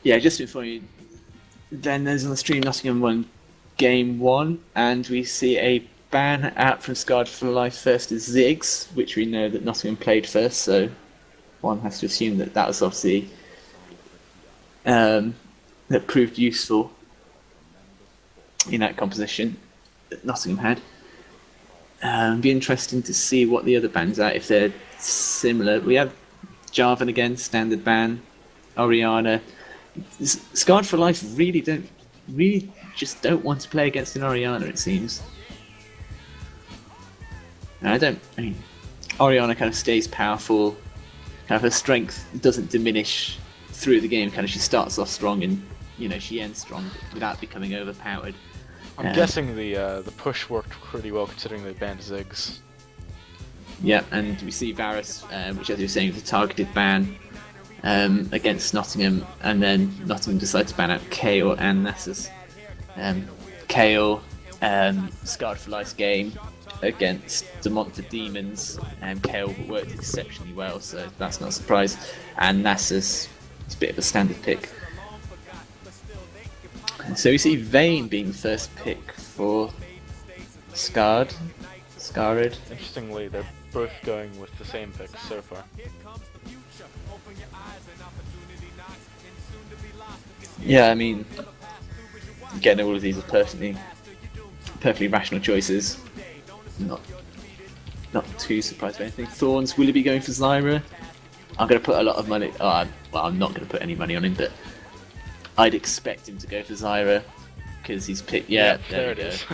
Yeah, just before you. Then there's on the stream Nottingham won game one, and we see a ban out from Scarr'd for Life versus Ziggs, which we know that Nottingham played first, so one has to assume that that was obviously that proved useful in that composition that Nottingham had. Be interesting to see what the other bans are if they're similar. We have Jarvan again, standard ban, Oriana. Scarred for Life really just don't want to play against an Oriana, it seems. And I mean, Oriana kind of stays powerful, kind of her strength doesn't diminish through the game, kind of she starts off strong and, you know, she ends strong without becoming overpowered. I'm guessing the push worked pretty well considering they banned Ziggs. Yeah, and we see Varus, which as you were saying, is a targeted ban against Nottingham, and then Nottingham decided to ban out Kale and Nessus. Kale, Scarred for Life's game against the Montfort Demons, and Kale worked exceptionally well, so that's not a surprise. And Nessus is a bit of a standard pick. So we see Vayne being the first pick for Scarr'd. Interestingly, they're both going with the same pick so far. Yeah, I mean, again, all of these are perfectly rational choices. Not too surprised by anything. Thorns, will he be going for Zyra? I'm going to put a lot of money. Well, I'm not going to put any money on him, but I'd expect him to go for Zyra because he's picked. Yeah, there it is.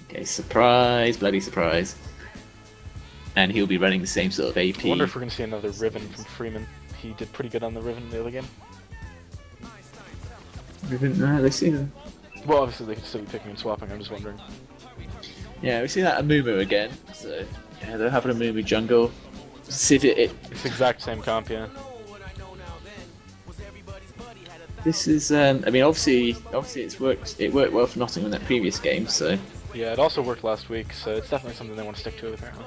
Okay, surprise, bloody surprise. And he'll be running the same sort of AP. I wonder if we're going to see another Riven from Freeman. He did pretty good on the Riven in the other game. Riven, they see them. Well, obviously they could still be picking and swapping, I'm just wondering. Yeah, we see that Amumu again. So, yeah, they're having Amumu jungle. See if It's the exact same comp, yeah. This is, I mean, obviously it worked well for Nottingham in that previous game, so... Yeah, it also worked last week, so it's definitely something they want to stick to, apparently.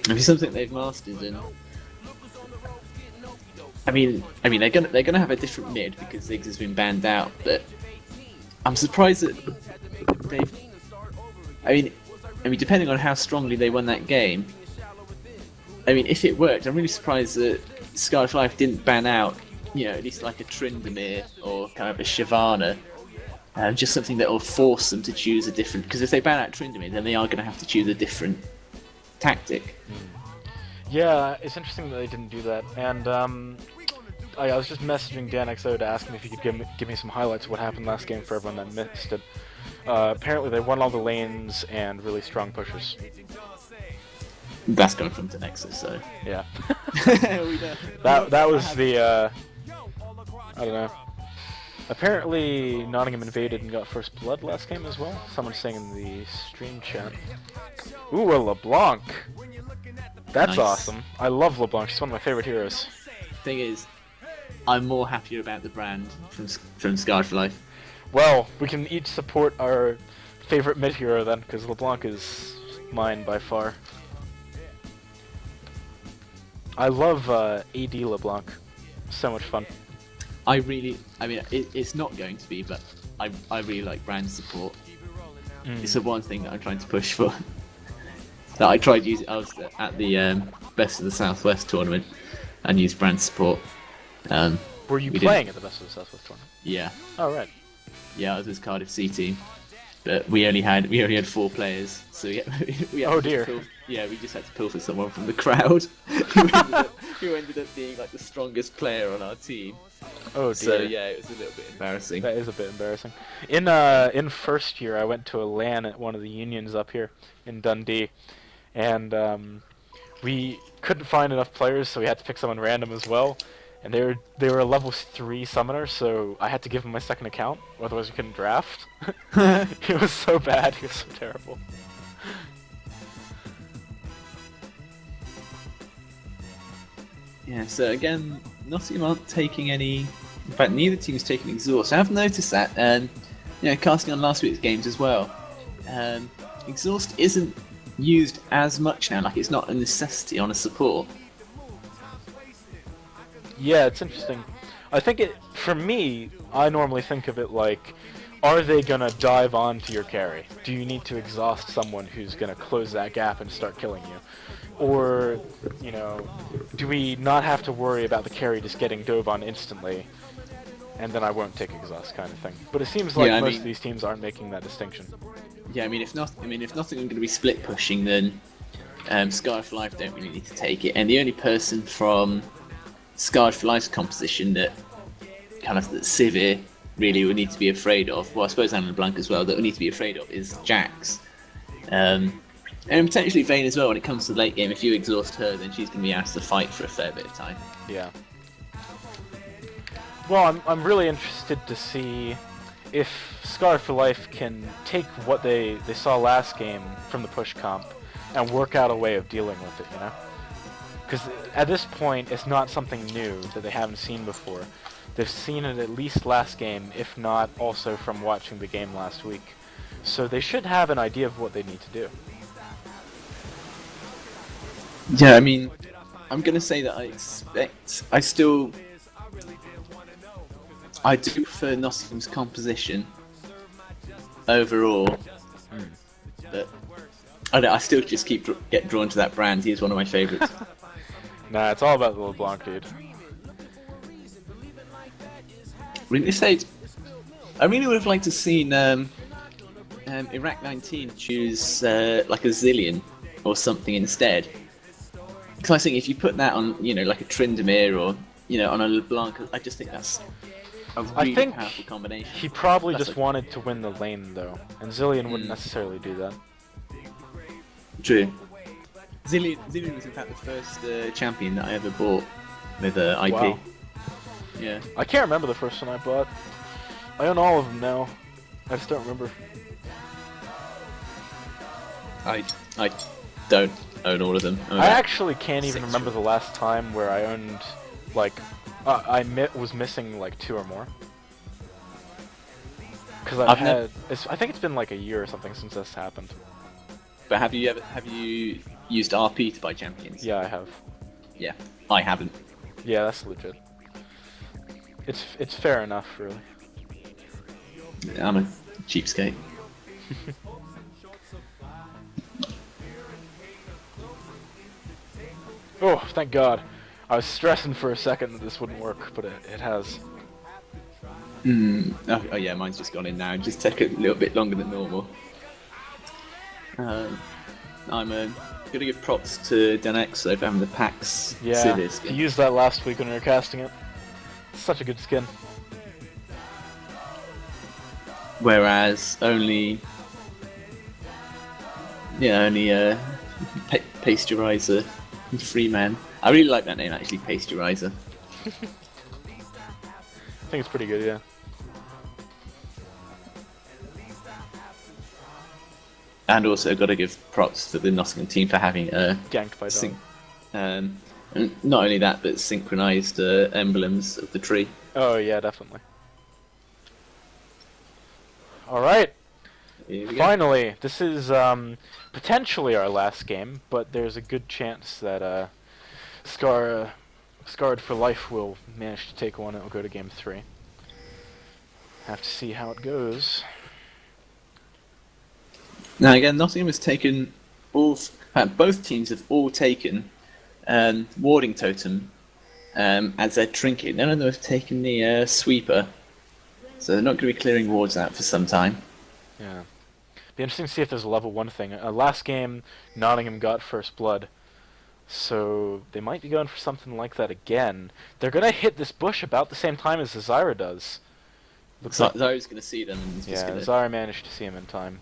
If it's something they've mastered, then... I mean, they're gonna have a different mid because Ziggs has been banned out, but I'm surprised that they've... I mean, depending on how strongly they won that game, I mean, if it worked, I'm really surprised that Scarlet for Life didn't ban out, you know, at least like a Tryndamere or kind of a Shyvana. Just something that will force them to choose a different... Because if they ban out Tryndamere, then they are going to have to choose a different tactic. Yeah, it's interesting that they didn't do that. And I was just messaging DanXO to ask him if he could give me some highlights of what happened last game for everyone that missed it. Apparently they won all the lanes and really strong pushers. That's going from to Nexus, so... Yeah. We know. that was the... I don't know. Apparently, Nottingham invaded and got first blood last game as well. Someone's saying in the stream chat. Ooh, a LeBlanc! That's Nice. awesome. I love LeBlanc. She's one of my favorite heroes. Thing is, I'm more happier about the brand from Scarred for Life. Well, we can each support our favorite mid hero then, because LeBlanc is mine by far. I love AD LeBlanc. So much fun. I mean, it's not going to be, but I really like brand support. It's the one thing that I'm trying to push for. That I tried using. I was at the Best of the Southwest tournament and used brand support. Were you playing at the Best of the Southwest tournament? Yeah. Oh, right. Yeah, I was with Cardiff C team, but we only had 4 players, so we had Oh to dear. we just had to pull for someone from the crowd who ended up being like the strongest player on our team. Oh dear. So yeah, it was a little bit embarrassing. That is a bit embarrassing. In first year, I went to a LAN at one of the unions up here in Dundee, and we couldn't find enough players, so we had to pick someone random as well. And they were a level 3 summoner, so I had to give him my second account, otherwise we couldn't draft. He was so bad. He was so terrible. Yeah. So again, Nottingham aren't taking any. In fact, neither team is taking exhaust. I've noticed that, casting on last week's games as well. Exhaust isn't used as much now. Like it's not a necessity on a support. Yeah, it's interesting. I think for me, I normally think of it like, are they gonna dive onto your carry? Do you need to exhaust someone who's gonna close that gap and start killing you? Or, do we not have to worry about the carry just getting dove on instantly, and then I won't take exhaust kind of thing? But it seems like most of these teams aren't making that distinction. Yeah, if Nottingham going to be split pushing, then Scarra'd for Life don't really need to take it, and the only person from Scarra'd for Life's composition that Sivir really would need to be afraid of, well, I suppose Anna LeBlanc as well, that we need to be afraid of is Jax. And potentially Vayne as well when it comes to the late game. If you exhaust her, then she's going to be asked to fight for a fair bit of time. Yeah. Well, I'm really interested to see if Scarr'd for Life can take what they saw last game from the push comp and work out a way of dealing with it, Because at this point, it's not something new that they haven't seen before. They've seen it at least last game, if not also from watching the game last week. So they should have an idea of what they need to do. Yeah, I'm going to say that I do prefer Nottingham's composition overall, but I still just get drawn to that brand. He is one of my favourites. Nah, it's all about the LeBlanc, dude. I really would have liked to seen Iraq 19 choose like a Zillion or something instead. Because I think if you put that on, like a Tryndamere or, on a LeBlanc, I just think that's a really powerful combination. He probably just wanted to win the lane, though, and Zillion wouldn't necessarily do that. True. Zillion was in fact the first champion that I ever bought with IP. Wow. Yeah. I can't remember the first one I bought. I own all of them now. I just don't remember. I don't own all of them. I actually can't even remember the last time where I owned, like, was missing like 2 or more. Because I think it's been like a year or something since this happened. But have you used RP to buy champions? Yeah, I have. Yeah, I haven't. Yeah, that's legit. It's fair enough, really. Yeah, I'm a cheapskate. Oh, thank God. I was stressing for a second that this wouldn't work, but it has. Oh yeah, mine's just gone in now. Just take a little bit longer than normal. I'm gonna give props to Danex though for having the packs. Yeah, he used that last week when we were casting it. Such a good skin. Whereas only Pasteurizer and Freeman. I really like that name actually, Pasteurizer. I think it's pretty good, yeah. And also got to give props to the Nottingham team for having ganked by and not only that, but synchronized emblems of the tree. Oh yeah, definitely. Alright, finally, this is potentially our last game, but there's a good chance that Scarr'd for Life will manage to take one and it'll go to game 3. Have to see how it goes. Now again, Nottingham has taken both teams have all taken Warding Totem as their trinket. None of them have taken the Sweeper, so they're not going to be clearing wards out for some time. Yeah. Be interesting to see if there's a level 1 thing. Last game, Nottingham got First Blood, so they might be going for something like that again. They're going to hit this bush about the same time as the Zyra does. Looks like Zyra's going to see them. And Zyra managed to see him in time.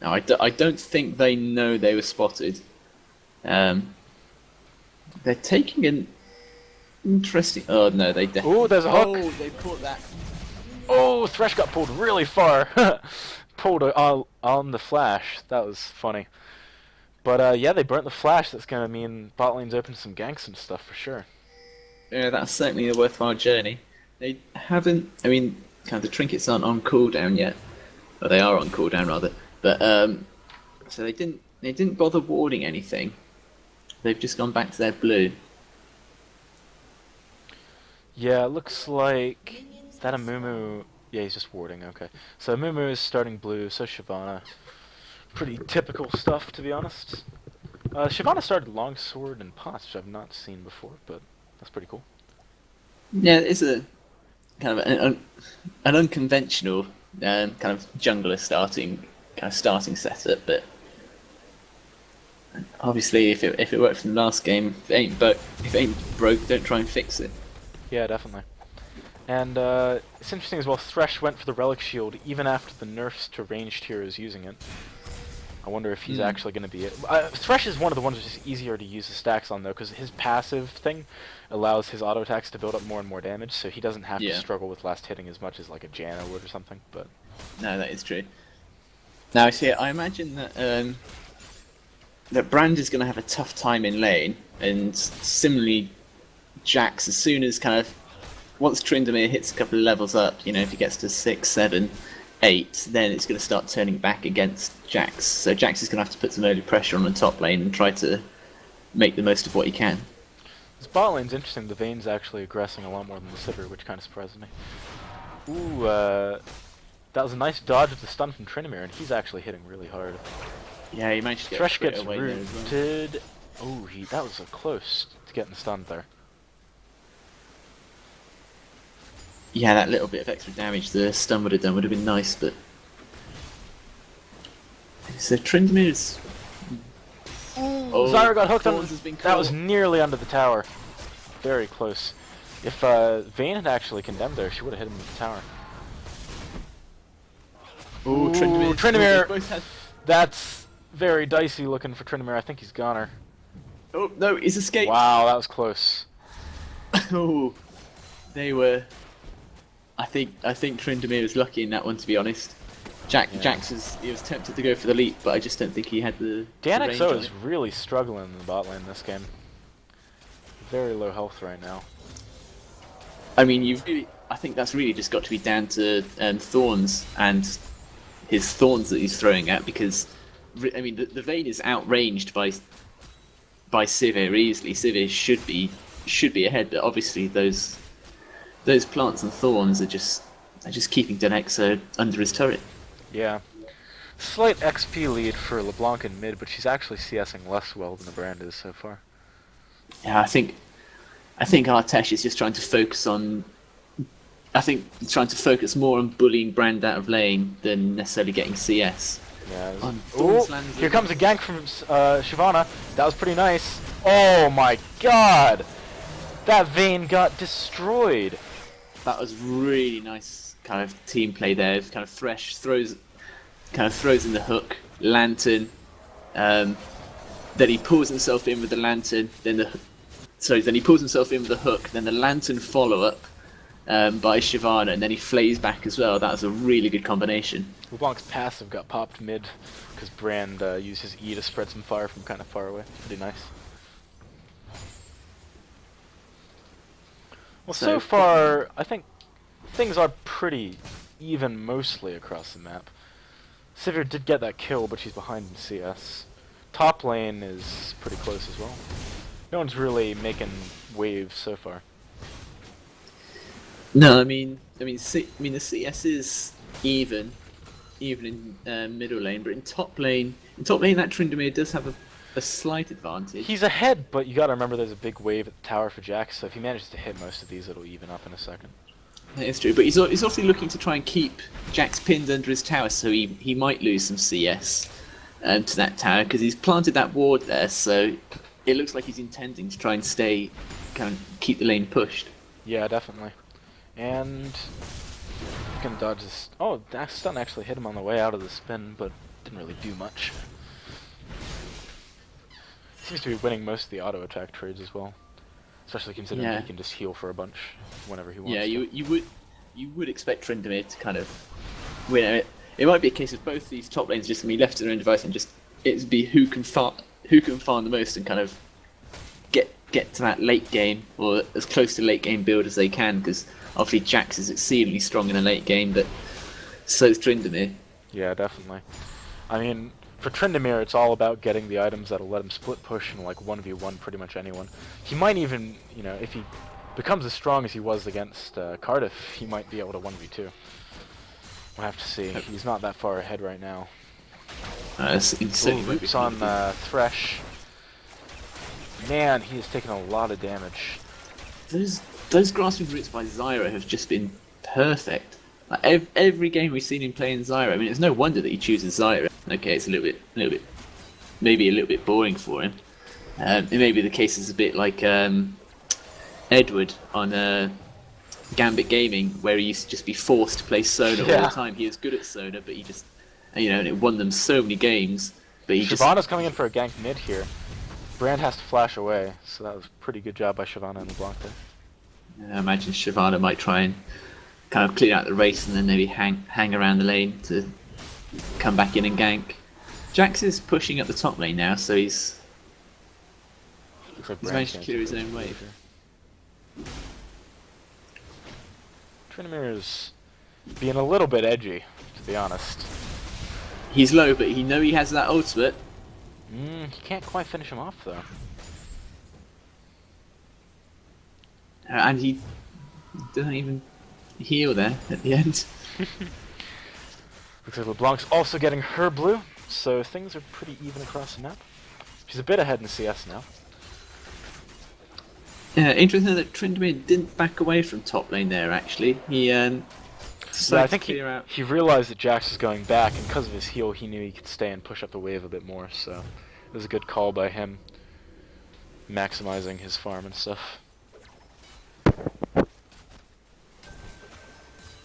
No, I don't think they know they were spotted. They're taking an interesting... Oh no, they definitely... Oh, there's a hook! Oh, they caught that. Oh, Thresh got pulled really far. Pulled on the flash. That was funny. But yeah, they burnt the flash. That's going to mean bot lane's open to some ganks and stuff for sure. Yeah, that's certainly a worthwhile journey. They haven't... I mean, the trinkets aren't on cooldown yet. Or they are on cooldown, rather. But, so they didn't bother warding anything. They've just gone back to their blue. Yeah, it looks like that Amumu. Yeah, he's just warding. Okay, so Amumu is starting blue. So Shyvana. Pretty typical stuff, to be honest. Shyvana started longsword and pots, which I've not seen before, but that's pretty cool. Yeah, it's a kind of an unconventional kind of jungler starting setup, but obviously if it worked from the last game, if it ain't broke, don't try and fix it. Yeah, definitely. And it's interesting as well. Thresh went for the relic shield even after the nerfs to ranged heroes using it. I wonder if he's actually going to be it. Thresh is one of the ones that's just easier to use the stacks on, though, because his passive thing allows his auto attacks to build up more and more damage, so he doesn't have to struggle with last hitting as much as like a Janna would or something. But no, that is true. Now, see, I imagine that Brand is going to have a tough time in lane, and similarly, Jax, as soon as once Tryndamere hits a couple of levels up, if he gets to 6, 7, 8, then it's going to start turning back against Jax. So Jax is going to have to put some early pressure on the top lane and try to make the most of what he can. this bot lane's interesting. The Vayne's actually aggressing a lot more than the Sivir, which kind of surprises me. Ooh, that was a nice dodge of the stun from Tryndamere, and he's actually hitting really hard. Yeah, he managed to get Thresh gets away there as well. rooted. Oh, that was close to getting stunned there. Yeah, that little bit of extra damage the stun would have done would have been nice, but so Tryndamere's. Oh, Zyra got hooked on. Thorns has been That was caught. nearly under the tower. Very close. If Vayne had actually condemned there, she would have hit him with the tower. Ooh, Ooh, Tryndamere. Tryndamere. Both had... That's very dicey looking for Tryndamere. I think he's goner. Oh no, he's escaped. Wow, that was close. Oh, they were. I think Tryndamere was lucky in that one, to be honest. Jax was tempted to go for the leap, but I just don't think he had the. DanXO range on is it. really struggling in the bot lane this game. Very low health right now. I mean, I think that's really just got to be down to Thorns and his thorns that he's throwing at, because I mean the Vayne is outranged by Sivir easily. Sivir should be ahead, but obviously those plants and thorns are just keeping DanXO under his turret. Yeah. Slight XP lead for LeBlanc in mid, but she's actually CSing less well than the brand is so far. Yeah, I think Artesh is just trying to focus on. I think he's trying to focus more on bullying Brand out of lane than necessarily getting CS. Yeah. On Ooh, Thorns lands here in. comes a gank from Shyvana. That was pretty nice. Oh my god! That Vayne got destroyed. That was really nice kind of team play there. Kind of Thresh throws in the hook, Lantern, then he pulls himself in with the Lantern, then he pulls himself in with the hook, then the Lantern follow up by Shyvana, and then he flays back as well. That was a really good combination. LeBlanc's passive got popped mid because Brand used his E to spread some fire from kind of far away. Pretty nice. Well, so far, I think things are pretty even mostly across the map. Sivir did get that kill, but she's behind in CS. Top lane is pretty close as well. No one's really making waves so far. No, I mean the CS is even in middle lane, but in top lane that Tryndamere does have a slight advantage. He's ahead, but you gotta remember there's a big wave at the tower for Jax, so if he manages to hit most of these, it'll even up in a second. That is true, but he's also looking to try and keep Jax pinned under his tower, so he might lose some CS to that tower, because he's planted that ward there, so it looks like he's intending to try and keep the lane pushed. Yeah, definitely. And you can dodge this. Oh, that stun actually hit him on the way out of the spin, but didn't really do much. Seems to be winning most of the auto attack trades as well, especially considering he can just heal for a bunch whenever he wants. Yeah, you would expect Tryndamere to kind of win it. It might be a case of both these top lanes just gonna be left to their own device and just it'd be who can farm the most and kind of get to that late game or as close to late game build as they can, because obviously Jax is exceedingly strong in the late game, but so is Tryndamere. Yeah, definitely. I mean, for Tryndamere, it's all about getting the items that'll let him split push and like 1v1 pretty much anyone. He might even, if he becomes as strong as he was against Cardiff, he might be able to 1v2. We'll have to see. He's not that far ahead right now. Loops on Thresh. Man, he has taken a lot of damage. Those grasping roots by Zyra have just been perfect. Like every game we've seen him playing Zyra, I mean, it's no wonder that he chooses Zyra. Okay, it's maybe a little bit boring for him. It may be the case is a bit like Edward on Gambit Gaming, where he used to just be forced to play Sona all the time. He was good at Sona, but he just, and it won them so many games. But Shyvana's coming in for a gank mid here. Brand has to flash away, so that was a pretty good job by Shyvana and LeBlanc there. I imagine Shyvana might try and kind of clear out the race and then maybe hang around the lane to come back in and gank. Jax is pushing up the top lane now, so he's managed to clear his own wave. Trinimir's being a little bit edgy, to be honest. He's low, but he has that ultimate. He can't quite finish him off, though. And he doesn't even heal there at the end. Looks like LeBlanc's also getting her blue, so things are pretty even across the map. She's a bit ahead in CS now. Yeah, interesting that Trindamir didn't back away from top lane there, actually. He I think he realized that Jax was going back, and because of his heal, he knew he could stay and push up the wave a bit more, so it was a good call by him, maximizing his farm and stuff.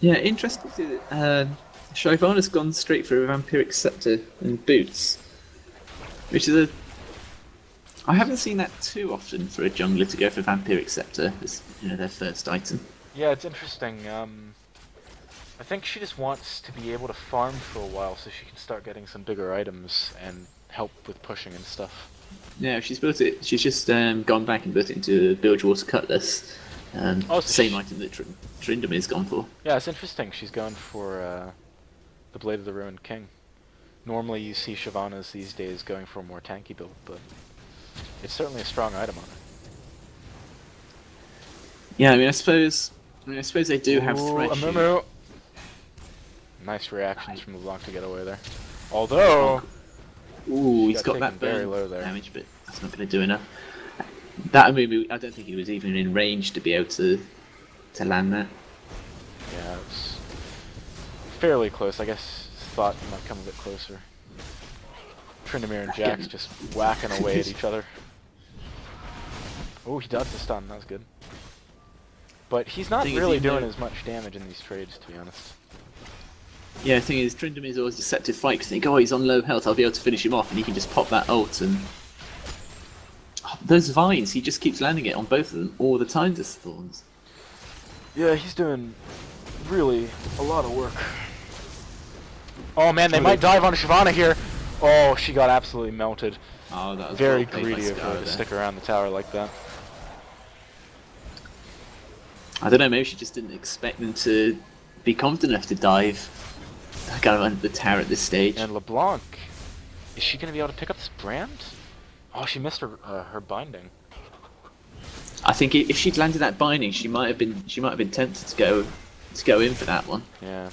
Yeah, interesting to see that Shyvana's gone straight for a Vampiric Scepter and boots, which is I haven't seen that too often for a jungler to go for Vampiric Scepter as their first item. Yeah, it's interesting. I think she just wants to be able to farm for a while so she can start getting some bigger items and help with pushing and stuff. Yeah, she's built it. She's just gone back and built it into Bilgewater Cutlass. Same item that Trindamir's gone for. Yeah, it's interesting. She's gone for the Blade of the Ruined King. Normally you see Shyvana's these days going for a more tanky build, but it's certainly a strong item on her. Yeah, I suppose they do have Thresh. Nice reactions from LeBlanc to get away there. Although, he's got that very burn low there. damage, but that's not going to do enough. That Amumu, I don't think he was even in range to be able to land that. Yeah, it was fairly close. I guess thought he might come a bit closer. Trindamir and Jax just whacking away at each other. Oh, he dodged the stun. That was good. But he's not really doing as much damage in these trades, to be honest. Yeah, the thing is, Trindamir's always a deceptive fight because they think, he's on low health, I'll be able to finish him off, and he can just pop that ult and... those vines, he just keeps landing it on both of them all the time, just thorns. Yeah, he's doing really a lot of work. Oh man, they might dive on Shyvana here. Oh, she got absolutely melted. Oh, that was very greedy of her to stick around the tower like that. I don't know, maybe she just didn't expect them to be confident enough to dive kind of under the tower at this stage. And LeBlanc, is she going to be able to pick up this brand? Oh, she missed her her binding. I think if she'd landed that binding, she might have been tempted to go in for that one. Yeah.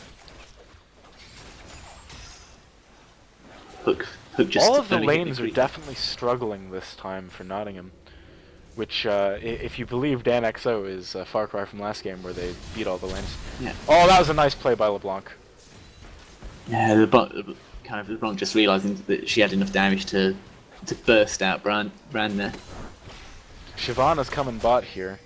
Hook just. All of the lanes are definitely struggling this time for Nottingham, which, if you believe Dan XO, is a far cry from last game where they beat all the lanes. Yeah. Oh, that was a nice play by LeBlanc. Yeah, LeBlanc just realising that she had enough damage to burst out Brand there. Shyvana's coming bot here,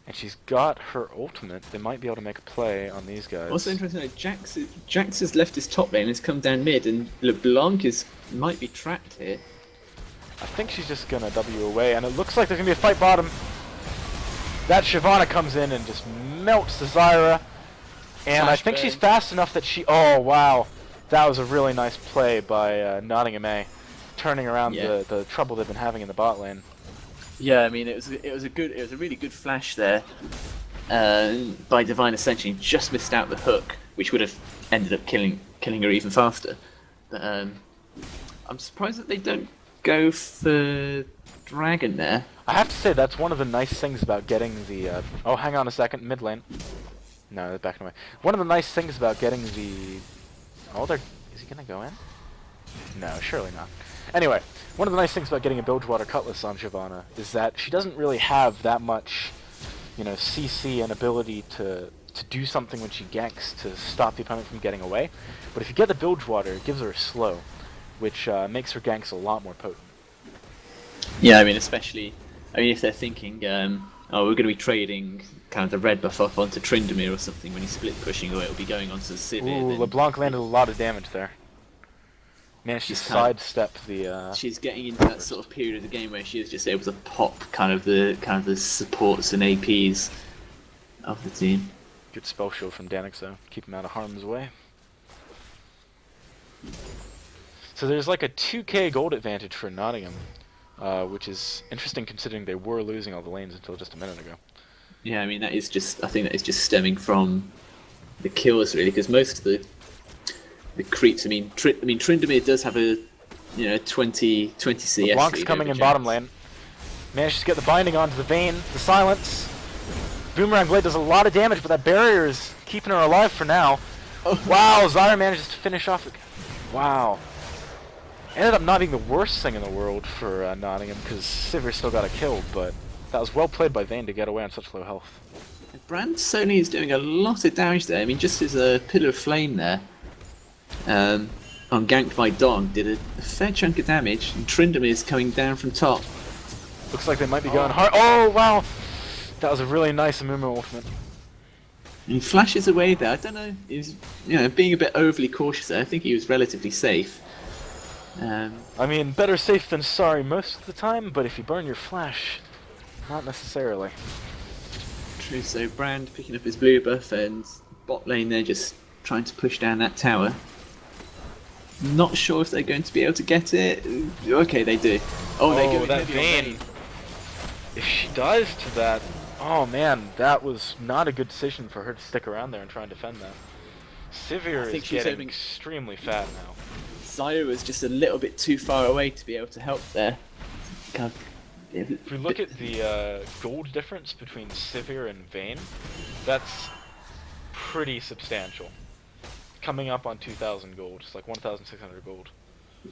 and she's got her ultimate. They might be able to make a play on these guys. Also interesting, Jax has left his top lane and has come down mid, and LeBlanc might be trapped here. I think she's just gonna W away, and it looks like there's gonna be a fight bottom. That Shyvana comes in and just melts the Zyra, and I think she's fast enough that she. Oh wow, that was a really nice play by Nottingham A, turning around the trouble they've been having in the bot lane. Yeah, I mean it was a really good flash there by Divine Ascension. He just missed out the hook, which would have ended up killing her even faster. But I'm surprised that they don't go for Dragon there. I have to say that's one of the nice things about getting the. Oh, hang on a second, mid lane. No, back away. One of the nice things about getting the. Oh, they're. Is he gonna go in? No, surely not. Anyway, one of the nice things about getting a Bilgewater Cutlass on Shyvana is that she doesn't really have that much, CC and ability to do something when she ganks to stop the opponent from getting away. But if you get the Bilgewater, it gives her a slow, which makes her ganks a lot more potent. Yeah, I mean, especially, if they're thinking, oh, we're going to be trading kind of the red buff off onto Tryndamere or something when he's split pushing, or it'll be going onto the Sivir. Ooh, LeBlanc landed a lot of damage there. Managed to sidestep the. She's getting into that sort of period of the game where she is just able to pop kind of the supports and APs of the team. Good spell shield from Danix though, keep him out of harm's way. So there's like a 2k gold advantage for Nottingham, which is interesting considering they were losing all the lanes until just a minute ago. Yeah, I mean I think that is just stemming from the kills really, because most of the creeps. Tryndamere does have a 20 CS. LeBlanc's coming in bottom lane. Manages to get the binding onto the Vayne, the silence. Boomerang Blade does a lot of damage, but that barrier is keeping her alive for now. Oh. Wow, Zyra manages to finish off the... Wow. Ended up not being the worst thing in the world for Nottingham, because Sivir still got a kill, but that was well played by Vayne to get away on such low health. Brand Sony is doing a lot of damage there. I mean, just as a pillar of flame there, on ganked by Dong, did a fair chunk of damage, and Tryndamere is coming down from top. Looks like they might be going hard. Oh, wow! That was a really nice Amumu ultimate. And he flashes away there. I don't know. He was, being a bit overly cautious there. I think he was relatively safe. I mean, better safe than sorry most of the time, but if you burn your flash, not necessarily. True. So Brand picking up his blue buff, and bot lane there just trying to push down that tower. Not sure if they're going to be able to get it. Okay, they do. Oh, they go that Vayne. If she dies to that, oh man, that was not a good decision for her to stick around there and try and defend that. Sivir is getting extremely fat now. Zyra was just a little bit too far away to be able to help there. If we look at the gold difference between Sivir and Vayne, that's pretty substantial. Coming up on 2,000 gold, it's like 1,600 gold.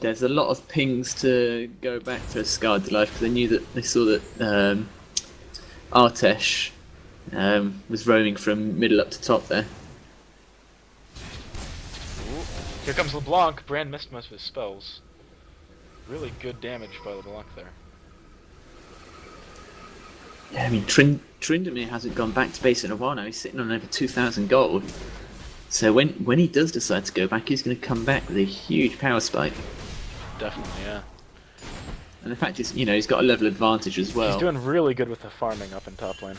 There's a lot of pings to go back for Scarra'd life, because they saw that Artesh was roaming from middle up to top there. Ooh. Here comes LeBlanc. Brand missed most of his spells. Really good damage by LeBlanc there. Yeah, I mean Tryndamere hasn't gone back to base in a while now. He's sitting on over 2,000 gold. So when he does decide to go back, he's going to come back with a huge power spike. Definitely, yeah. And the fact is, he's got a level advantage as well. He's doing really good with the farming up in top lane.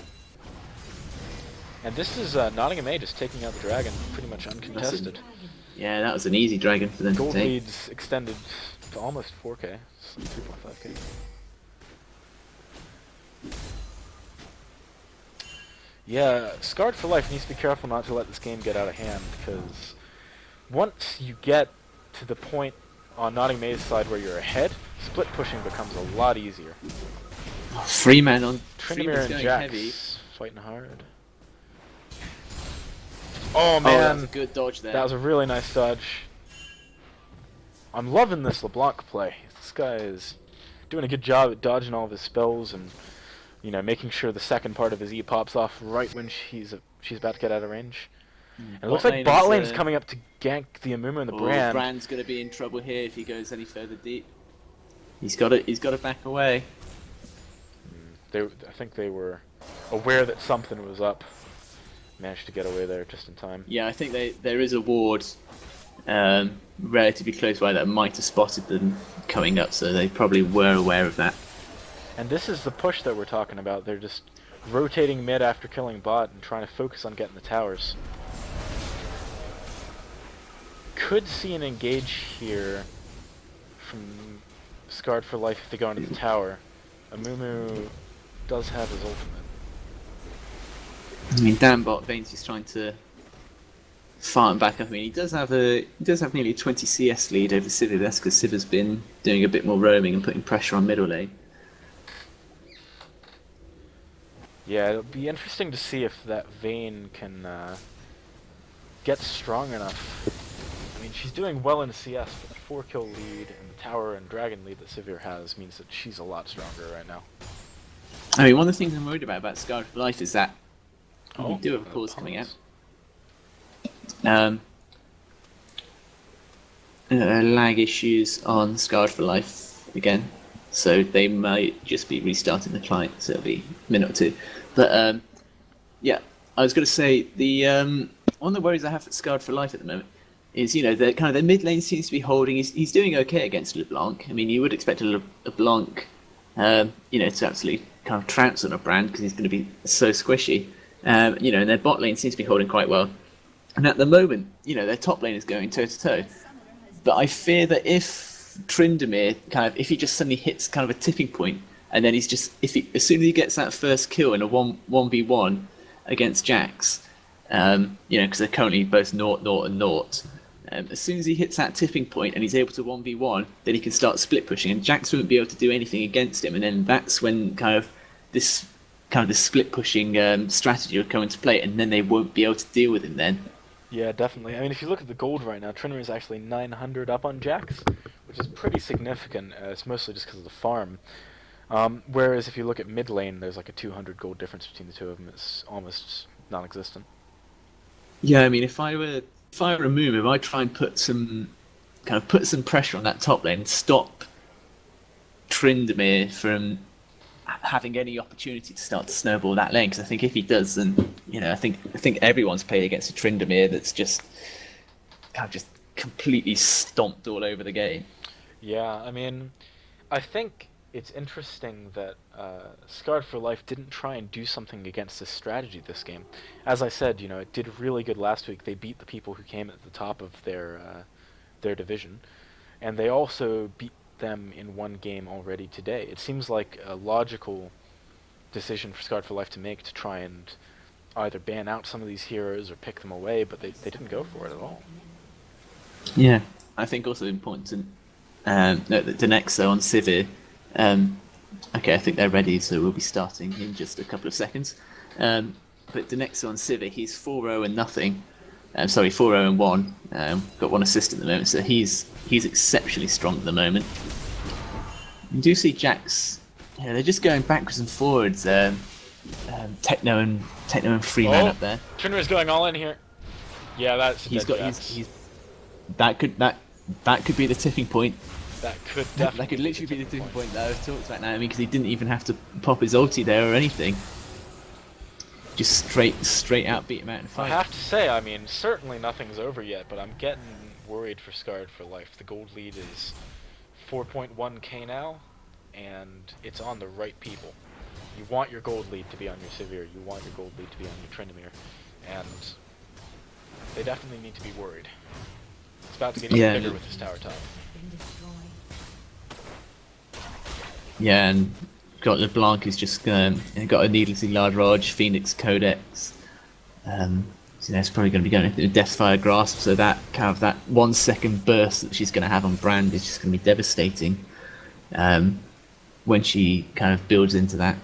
And this is Nottingham A just taking out the dragon, pretty much uncontested. Yeah, that was an easy dragon for them Gold to take. leads extended to almost 4k, 3.5k. Yeah, Scarr'd for life needs to be careful not to let this game get out of hand, because once you get to the point on Nottingham A's side where you're ahead, split pushing becomes a lot easier. Oh, Freeman on Tryndamere and Jax heavy. Fighting hard. Oh man, that was a good dodge there. That was a really nice dodge. I'm loving this LeBlanc play. This guy is doing a good job at dodging all of his spells and making sure the second part of his E pops off right when she's about to get out of range. And it looks like bot lane's coming up to gank the Amumu and the Brand. Brand's going to be in trouble here if he goes any further deep. He's got to back away. I think they were aware that something was up. Managed to get away there just in time. Yeah, I think there is a ward relatively close by that might have spotted them coming up, so they probably were aware of that. And this is the push that we're talking about. They're just rotating mid after killing bot and trying to focus on getting the towers. Could see an engage here from Scarr'd for life if they go into the tower. Amumu does have his ultimate. I mean, damn bot Vayne's just trying to farm back up. I mean, he does have nearly 20 CS lead over Sivir. That's because Sivir's been doing a bit more roaming and putting pressure on middle lane. Yeah, it'll be interesting to see if that Vayne can get strong enough. I mean, she's doing well in CS, but the 4-kill lead and the tower and dragon lead that Sivir has means that she's a lot stronger right now. I mean, one of the things I'm worried about Scarra'd for Life is that we Oh, do have a pause coming out. puns. Lag issues on Scarra'd for Life again, so they might just be restarting the client, so it'll be a minute or two. But yeah, I was going to say the one of the worries I have for Scarra'd for Life at the moment is, you know, the kind of the mid lane seems to be holding. He's doing okay against LeBlanc. I mean, you would expect a LeBlanc, you know, to absolutely kind of trounce on a brand because he's going to be so squishy. You know, and their bot lane seems to be holding quite well. And at the moment, you know, their top lane is going toe to toe. But I fear that if Tryndamere if he just suddenly hits kind of a tipping point, and then he's just as soon as he gets that first kill in a 1v1 against Jax, you know, because they're currently both 0-0 and 0. As soon as he hits that tipping point and he's able to 1v1, then he can start split pushing, and Jax won't be able to do anything against him. And then that's when this split pushing strategy will come into play, and then they won't be able to deal with him then. Yeah, definitely. I mean, if you look at the gold right now, Tryndamere is actually 900 up on Jax, which is pretty significant. It's mostly just because of the farm. Whereas if you look at mid lane, there's like a 200 gold difference between the two of them. It's almost non-existent. Yeah, I mean, if I were a Moon, if I try and put some pressure on that top lane, stop Tryndamere from having any opportunity to start to snowball that lane, because I think if he does, then, you know, I think everyone's played against a Tryndamere that's just completely stomped all over the game. Yeah, I mean, I think it's interesting that Scarr'd for Life didn't try and do something against this strategy this game. As I said, you know, it did really good last week. They beat the people who came at the top of their division, and they also beat them in one game already today. It seems like a logical decision for Scarr'd for Life to make, to try and either ban out some of these heroes or pick them away, but they didn't go for it at all. Yeah, I think also important to note that Denexo on Sivir, okay, I think they're ready, so we'll be starting in just a couple of seconds. But Denexo on Sivir, he's 4-0 and nothing. 4-0 and 1. Got one assist at the moment, so he's exceptionally strong at the moment. You do see Jax, yeah, they're just going backwards and forwards. Techno and Freeman up there. Tryndamere is going all in here. Yeah, that's He's got that could be the tipping point. That could definitely that could literally be the tipping point that I was talking about now. I mean, because he didn't even have to pop his ulti there or anything. Just straight out beat him out in a fight. I have to say, I mean, certainly nothing's over yet, but I'm getting worried for Scarr'd for Life. The gold lead is 4.1k now, and it's on the right people. You want your gold lead to be on your Sivir, you want your gold lead to be on your Tryndamere, and they definitely need to be worried. It's about to get even bigger with this tower top. Yeah, and got LeBlanc who's just got a needlessly large Raj, Phoenix Codex. So it's probably going to be going into Deathfire Grasp, so that that 1 second burst that she's going to have on Brand is just going to be devastating when she builds into that.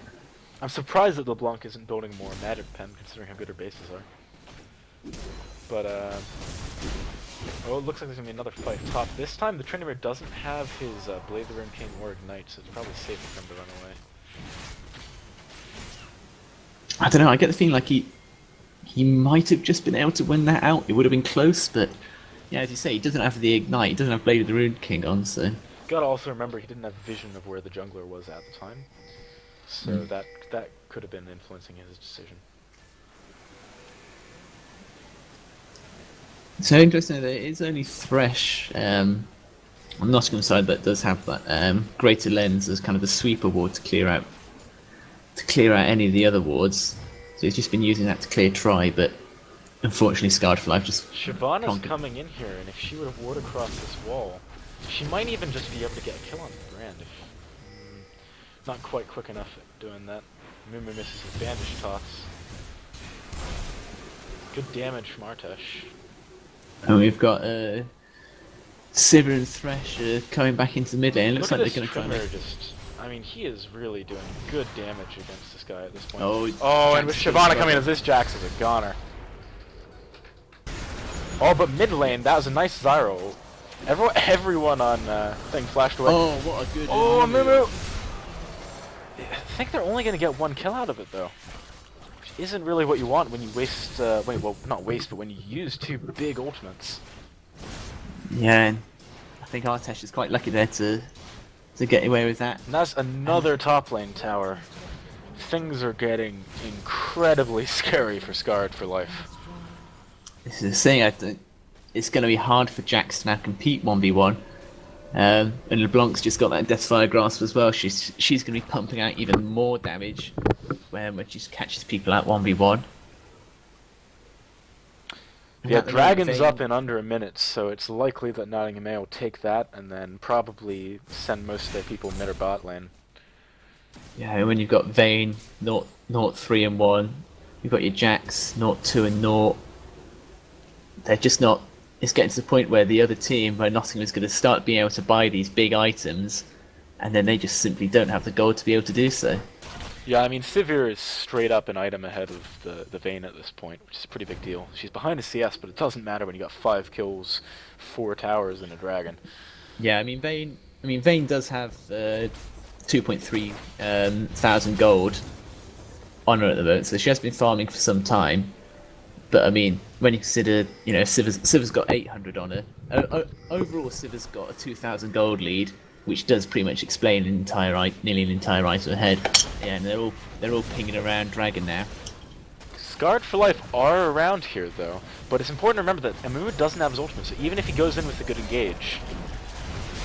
I'm surprised that LeBlanc isn't building more Magic Pen, considering how good her bases are. But, oh, it looks like there's going to be another fight top. This time, the Tryndamere doesn't have his Blade of the Ruined King or Ignite, so it's probably safe for him to run away. I don't know, I get the feeling like he might have just been able to win that out. It would have been close, but yeah, as you say, he doesn't have the Ignite, he doesn't have Blade of the Ruined King on, so... Gotta also remember he didn't have vision of where the jungler was at the time, so that could have been influencing his decision. So interesting that it is only Thresh on the Nottingham side that does have that Greater Lens as the sweep award to clear out any of the other wards. So he's just been using that to clear Try, but unfortunately Scarr'd for Life just... Shyvana's coming in here, and if she would have ward across this wall, she might even just be able to get a kill on the Brand if not quite quick enough at doing that. Mumu misses his bandage toss. Good damage from Artesh. And we've got Sivir and Thresh coming back into the mid lane. It looks like they're going to try and... I mean, he is really doing good damage against this guy at this point. Oh, And with Shyvana coming in, this Jax is a goner. Oh, but mid lane, that was a nice Zyro. Everyone on thing flashed away. Oh, what a good. Oh, Mumu! I think they're only going to get one kill out of it, though. Which isn't really what you want when you waste, well, not waste, but when you use two big ultimates. Yeah, and I think Artesh is quite lucky there to get away with that. And that's another top lane tower. Things are getting incredibly scary for Scarra'd for life. This is the thing, I think it's going to be hard for Jax to now compete 1v1. And LeBlanc's just got that Deathfire Grasp as well. She's going to be pumping out even more damage when she catches people out 1v1. Yeah, Dragon's up in under a minute, so it's likely that Nottingham will take that and then probably send most of their people mid or bot lane. Yeah, when you've got Vayne, 0-3 and 1, you've got your Jax, 0-2 and 0. They're just not. It's getting to the point where the other team, where Nottingham is going to start being able to buy these big items, and then they just simply don't have the gold to be able to do so. Yeah, I mean, Sivir is straight up an item ahead of the Vayne at this point, which is a pretty big deal. She's behind the CS, but it doesn't matter when you got 5 kills, 4 towers, and a dragon. Yeah, I mean Vayne does have 2.3 thousand gold on her at the moment, so she has been farming for some time. But I mean, when you consider, Sivir's got 800 on her. Overall, Sivir's got a 2,000 gold lead, which does pretty much explain nearly an entire item ahead. Yeah, and they're all pinging around Dragon now. Scarr'd for life are around here though, but it's important to remember that Amumu doesn't have his ultimate, so even if he goes in with a good engage,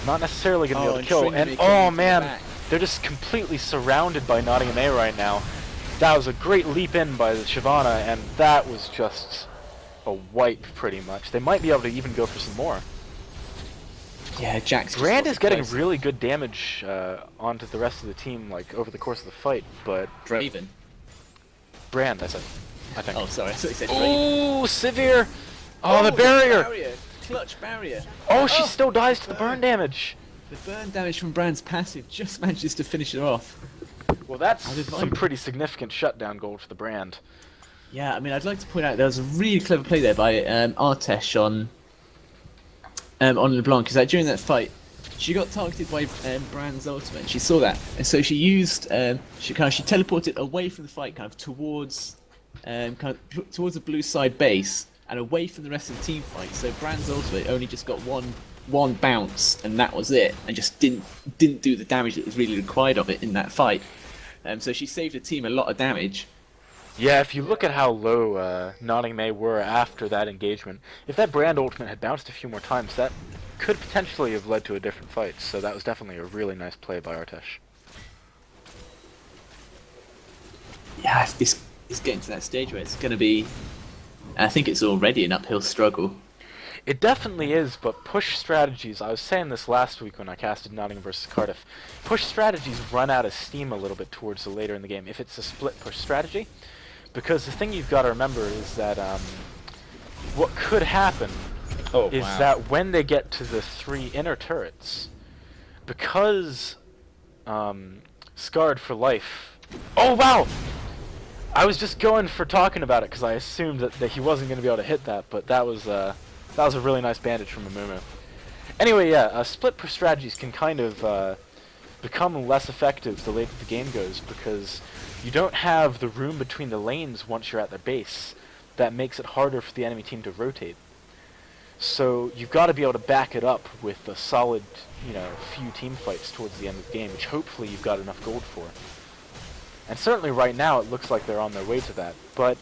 not necessarily going to be able to kill. And oh man, they're just completely surrounded by Nottingham right now. That was a great leap in by the Shyvana, and that was just a wipe pretty much. They might be able to even go for some more. Yeah, Jax. Brand is getting really good damage onto the rest of the team, like over the course of the fight, but Draven. Brand, I think. Oh, sorry, I thought you said Draven. Oh, Sivir! Oh, the barrier! Clutch barrier. Oh, she still dies to the burn damage. The burn damage from Brand's passive just manages to finish her off. Well, that's some pretty significant shutdown gold for the Brand. Yeah, I mean, I'd like to point out there was a really clever play there by Artesh on LeBlanc, because during that fight, she got targeted by Brand's ultimate. She saw that, and so she used she teleported away from the fight, towards towards the blue side base and away from the rest of the team fight. So Brand's ultimate only just got one bounce, and that was it, and just didn't do the damage that was really required of it in that fight. So she saved the team a lot of damage. Yeah, if you look at how low Nottingham were after that engagement, if that Brand ultimate had bounced a few more times, that could potentially have led to a different fight. So that was definitely a really nice play by Artesh. Yeah, it's getting to that stage where it's going to be. I think it's already an uphill struggle. It definitely is, but push strategies, I was saying this last week when I casted Nottingham versus Cardiff, push strategies run out of steam a little bit towards the later in the game if it's a split push strategy, because the thing you've got to remember is that what could happen is that when they get to the 3 inner turrets, because Scarr'd for life... Oh wow! I was just going for talking about it because I assumed that he wasn't going to be able to hit that, but that was a really nice bandage from Amumu. Anyway, yeah, split push strategies can kind of become less effective the later the game goes, because you don't have the room between the lanes once you're at their base. That makes it harder for the enemy team to rotate. So you've got to be able to back it up with a solid, few team fights towards the end of the game, which hopefully you've got enough gold for. And certainly right now it looks like they're on their way to that. But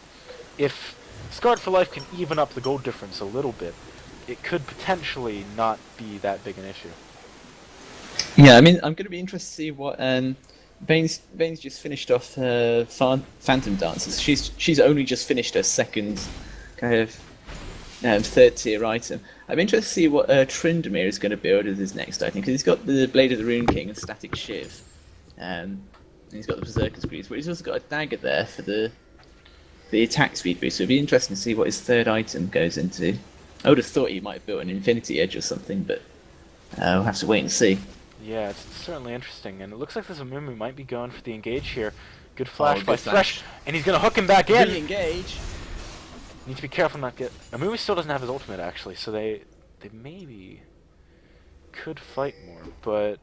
if Scarr'd for life can even up the gold difference a little bit, it could potentially not be that big an issue. Yeah, I mean, I'm going to be interested to see what Vayne's just finished off her Phantom Dances. She's only just finished her second third tier item. I'm interested to see what Tryndamere is going to build as his next item, because he's got the Blade of the Rune King and Static Shiv. And he's got the Berserker's Greaves, but he's also got a dagger there for the attack speed boost. So it'd be interesting to see what his third item goes into. I would have thought he might have built an Infinity Edge or something, but we'll have to wait and see. Yeah, it's certainly interesting, and it looks like this Amumu might be going for the engage here. Good Oh, flash by good Thresh, flash. and he's gonna hook him back in. Re-engage. Need to be careful not get. Amumu still doesn't have his ultimate actually, so they maybe could fight more, but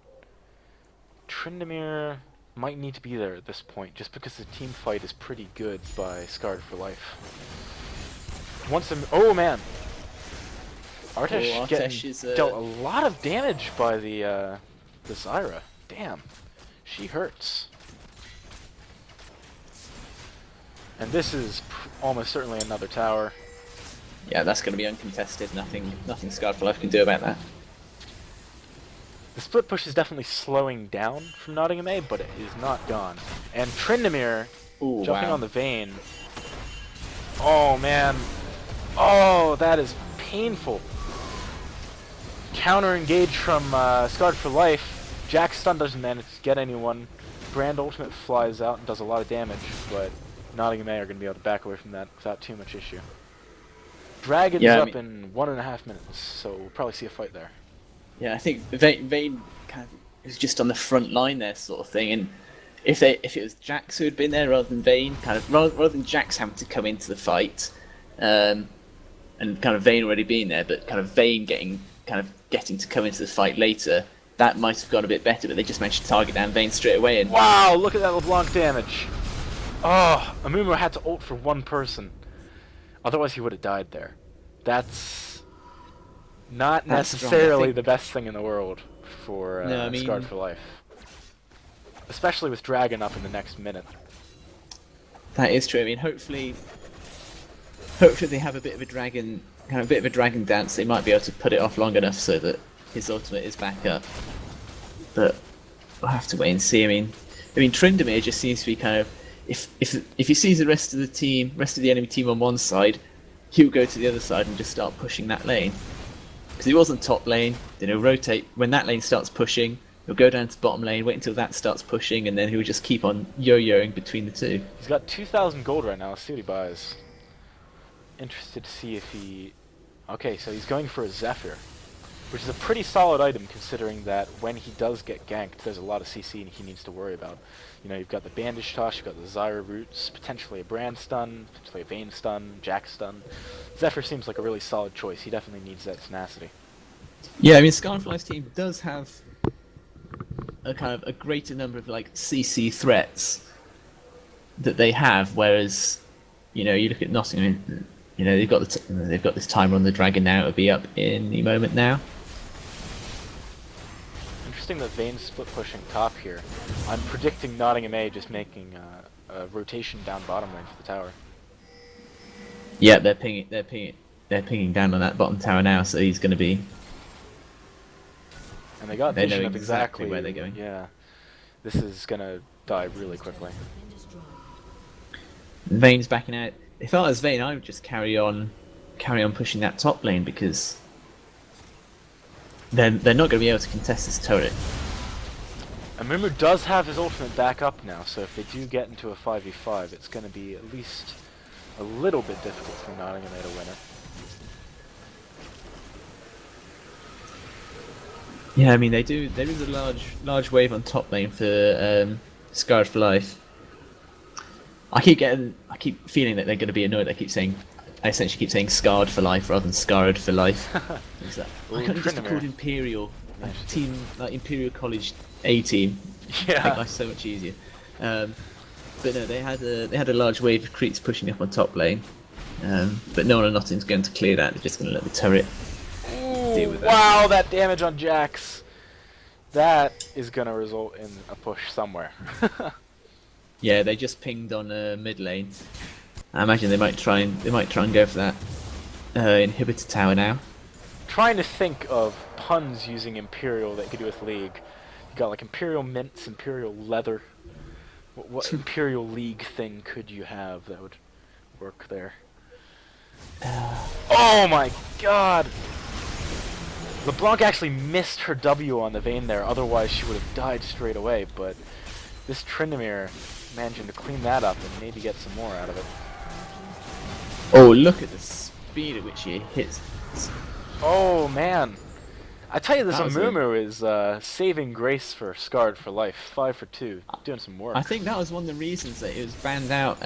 Tryndamere might need to be there at this point, just because the team fight is pretty good by Scarr'd for life. Oh man, Artesh Artesh getting is dealt a lot of damage by the Zyra. Damn, she hurts. And this is almost certainly another tower. Yeah, that's going to be uncontested. Nothing Scarr'd for Life can do about that. The split push is definitely slowing down from Nottingham A, but it is not gone. And Tryndamere Ooh, jumping wow. on the Vayne. Oh man. Oh, that is painful. Counter engage from Scarr'd for Life. Jack's stun doesn't manage to get anyone. Brand ultimate flies out and does a lot of damage, but Nottingham A are going to be able to back away from that without too much issue. Dragon's up in 1.5 minutes, so we'll probably see a fight there. Yeah, I think Vayne kind of is just on the front line there, sort of thing. And if it was Jax who had been there rather than Vayne, kind of rather than Jax having to come into the fight, and kind of Vayne already being there, but kind of Vayne getting to come into the fight later, that might have gone a bit better. But they just managed to target down Vayne straight away. And wow, look at that LeBlanc damage. Oh, Amumu had to ult for one person. Otherwise he would have died there. That's not necessarily the best thing in the world for Scarr'd for Life. Especially with Dragon up in the next minute. That is true. I mean, hopefully they have a bit of a dragon dance. They might be able to put it off long enough so that his ultimate is back up. But we'll have to wait and see. I mean, Tryndamere just seems to be kind of, if he sees the rest of the enemy team on one side, he'll go to the other side and just start pushing that lane. Because he was on top lane, then he'll rotate. When that lane starts pushing, he'll go down to bottom lane, wait until that starts pushing, and then he'll just keep on yo-yoing between the two. He's got 2,000 gold right now. Let's see what he buys. Interested to see if he... Okay, so he's going for a Zephyr, which is a pretty solid item considering that when he does get ganked, there's a lot of CC he needs to worry about. You know, you've got the Bandage Toss, you've got the Zyra Roots, potentially a Brand stun, potentially a Vayne stun, Jack stun. Zephyr seems like a really solid choice. He definitely needs that tenacity. Yeah, I mean, Scarr'd for Life's team does have a kind of a greater number of like CC threats that they have, whereas, you know, you look at Nottingham, you know, they've got this timer on the Dragon now. It'll be up any moment now. Interesting that Vayne's split pushing top here. I'm predicting Nottingham A just making a rotation down bottom lane for the tower. Yeah, they're pinging down on that bottom tower now, so he's going to be. And they got They vision know of exactly where they're going. Yeah, this is gonna die really quickly. Vayne's backing out. If I was Vayne, I would just carry on pushing that top lane because they're not going to be able to contest this turret. Amumu does have his ultimate back up now, so if they do get into a 5v5, it's going to be at least a little bit difficult for Nottingham A to win it. Yeah, I mean they do. There is a large wave on top lane for Scarr'd for Life. I keep feeling that they're going to be annoyed. I essentially keep saying Scarr'd for Life rather than Scarr'd for Life. Why can't it just be called Imperial? Like team, like Imperial College A team. Yeah. Make life so much easier. But no, they had a large wave of creeps pushing up on top lane. But no one on Nottingham's going to clear that. They're just going to let the turret deal with that. Wow, that damage on Jax. That is going to result in a push somewhere. Yeah, they just pinged on mid lane. I imagine they might try and go for that inhibitor tower now. Trying to think of puns using Imperial that you could do with League. You got like Imperial Mints, Imperial Leather. What Imperial League thing could you have that would work there? Oh my god! LeBlanc actually missed her W on the Vayne there, otherwise she would have died straight away, but this Tryndamere managing to clean that up and maybe get some more out of it. Oh, look at the speed at which he hits. Oh man! I tell you, this That was a- Amumu is saving grace for Scarr'd for life. 5 for 2, doing some work. I think that was one of the reasons that it was banned out.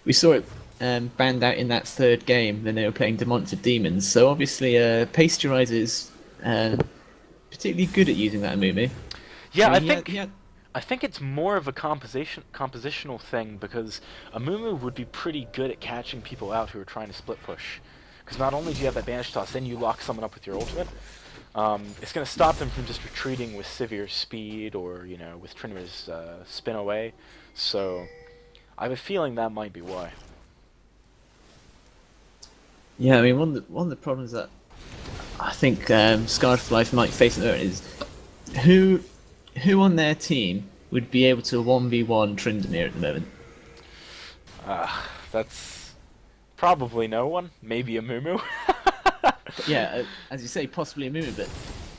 We saw it banned out in that third game when they were playing Demonted Demons. So obviously, Pasteurizer is particularly good at using that Amumu. Yeah, I I mean, think I think it's more of a compositional thing because Amumu would be pretty good at catching people out who are trying to split push. Because not only do you have that banish toss, then you lock someone up with your ultimate. It's going to stop them from just retreating with Sivir's speed or, you know, with Trinimer's spin away. So I have a feeling that might be why. Yeah, I mean, one of the problems that I think Scarred for Life might face at the moment is who on their team would be able to 1v1 Tryndamere at the moment. That's probably no one. Maybe Amumu. Yeah, as you say, possibly a Mumu, but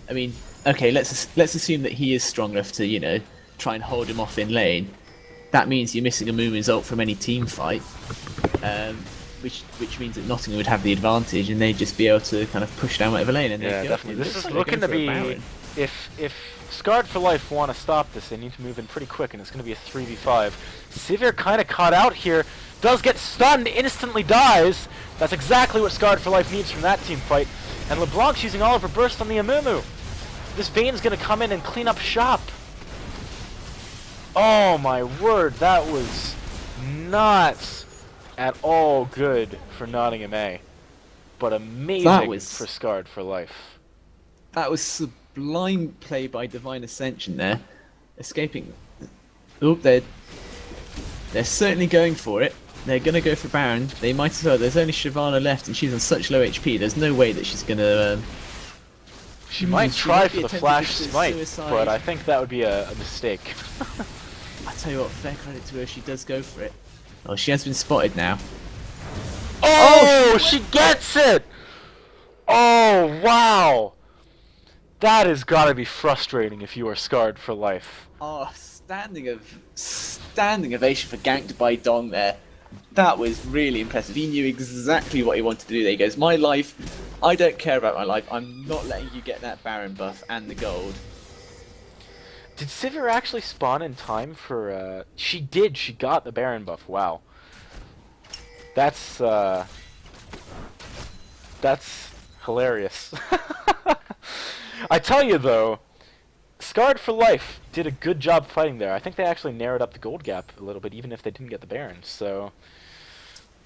I mean, okay, let's assume that he is strong enough to, you know, try and hold him off in lane. That means you're missing a Mumu's ult from any team fight, which means that Nottingham would have the advantage and they'd just be able to kind of push down whatever lane. And Yeah, they'd definitely. This is like looking to they're going be... for a Baron. If Scarr'd for Life want to stop this, they need to move in pretty quick, and it's going to be a 3v5. Sivir kind of caught out here. Does get stunned, instantly dies. That's exactly what Scarr'd for Life needs from that team fight. And LeBlanc's using all of her burst on the Amumu. This Vayne's going to come in and clean up shop. Oh my word, that was not at all good for Nottingham A. But amazing for Scarr'd for Life. That was sublime play by Divine Ascension there. Escaping. Oop, they're certainly going for it. They're going to go for Baron. They might as well. There's only Shyvana left and she's on such low HP. There's no way that she's going to... She might try for the flash smite, suicide. but I think that would be a mistake. I tell you what, fair credit to her, she does go for it. Oh, she has been spotted now. Oh, she gets it! Oh, wow! That has got to be frustrating if you are Scarr'd for Life. Oh, standing ovation for ganked by Dong there. That was really impressive. He knew exactly what he wanted to do there. He goes, my life, I don't care about my life. I'm not letting you get that Baron buff and the gold. Did Sivir actually spawn in time for, She did, she got the Baron buff, wow. That's hilarious. I tell you though, Scarr'd for Life did a good job fighting there. I think they actually narrowed up the gold gap a little bit, even if they didn't get the Baron. So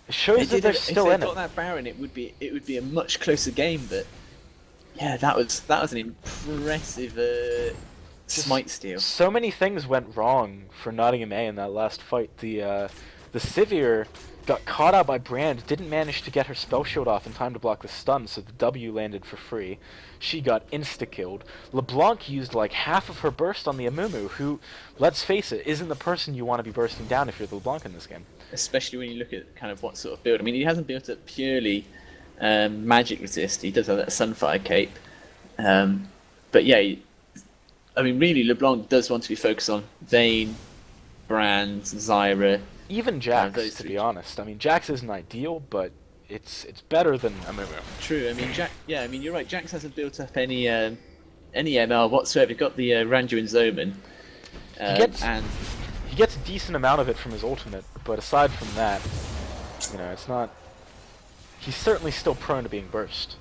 it shows that they're still in it. If they got that Baron, it would be a much closer game. But yeah, that was an impressive smite steal. So many things went wrong for Nottingham A in that last fight. The Sivir got caught out by Brand, didn't manage to get her spell shield off in time to block the stun, so the W landed for free. She got insta-killed. LeBlanc used like half of her burst on the Amumu, who, let's face it, isn't the person you want to be bursting down if you're LeBlanc in this game. Especially when you look at kind of what sort of build. I mean, he hasn't built up purely magic resist. He does have that Sunfire cape. But yeah, I mean, really, LeBlanc does want to be focused on Vayne, Brand, Zyra. Even Jax, to be honest. I mean, Jax isn't ideal, but it's better than Amumu. True. I mean, yeah, I mean, you're right. Jax hasn't built up any ML whatsoever. He got the Randuin's Omen. He gets a decent amount of it from his ultimate, but aside from that, you know, it's not... He's certainly still prone to being burst.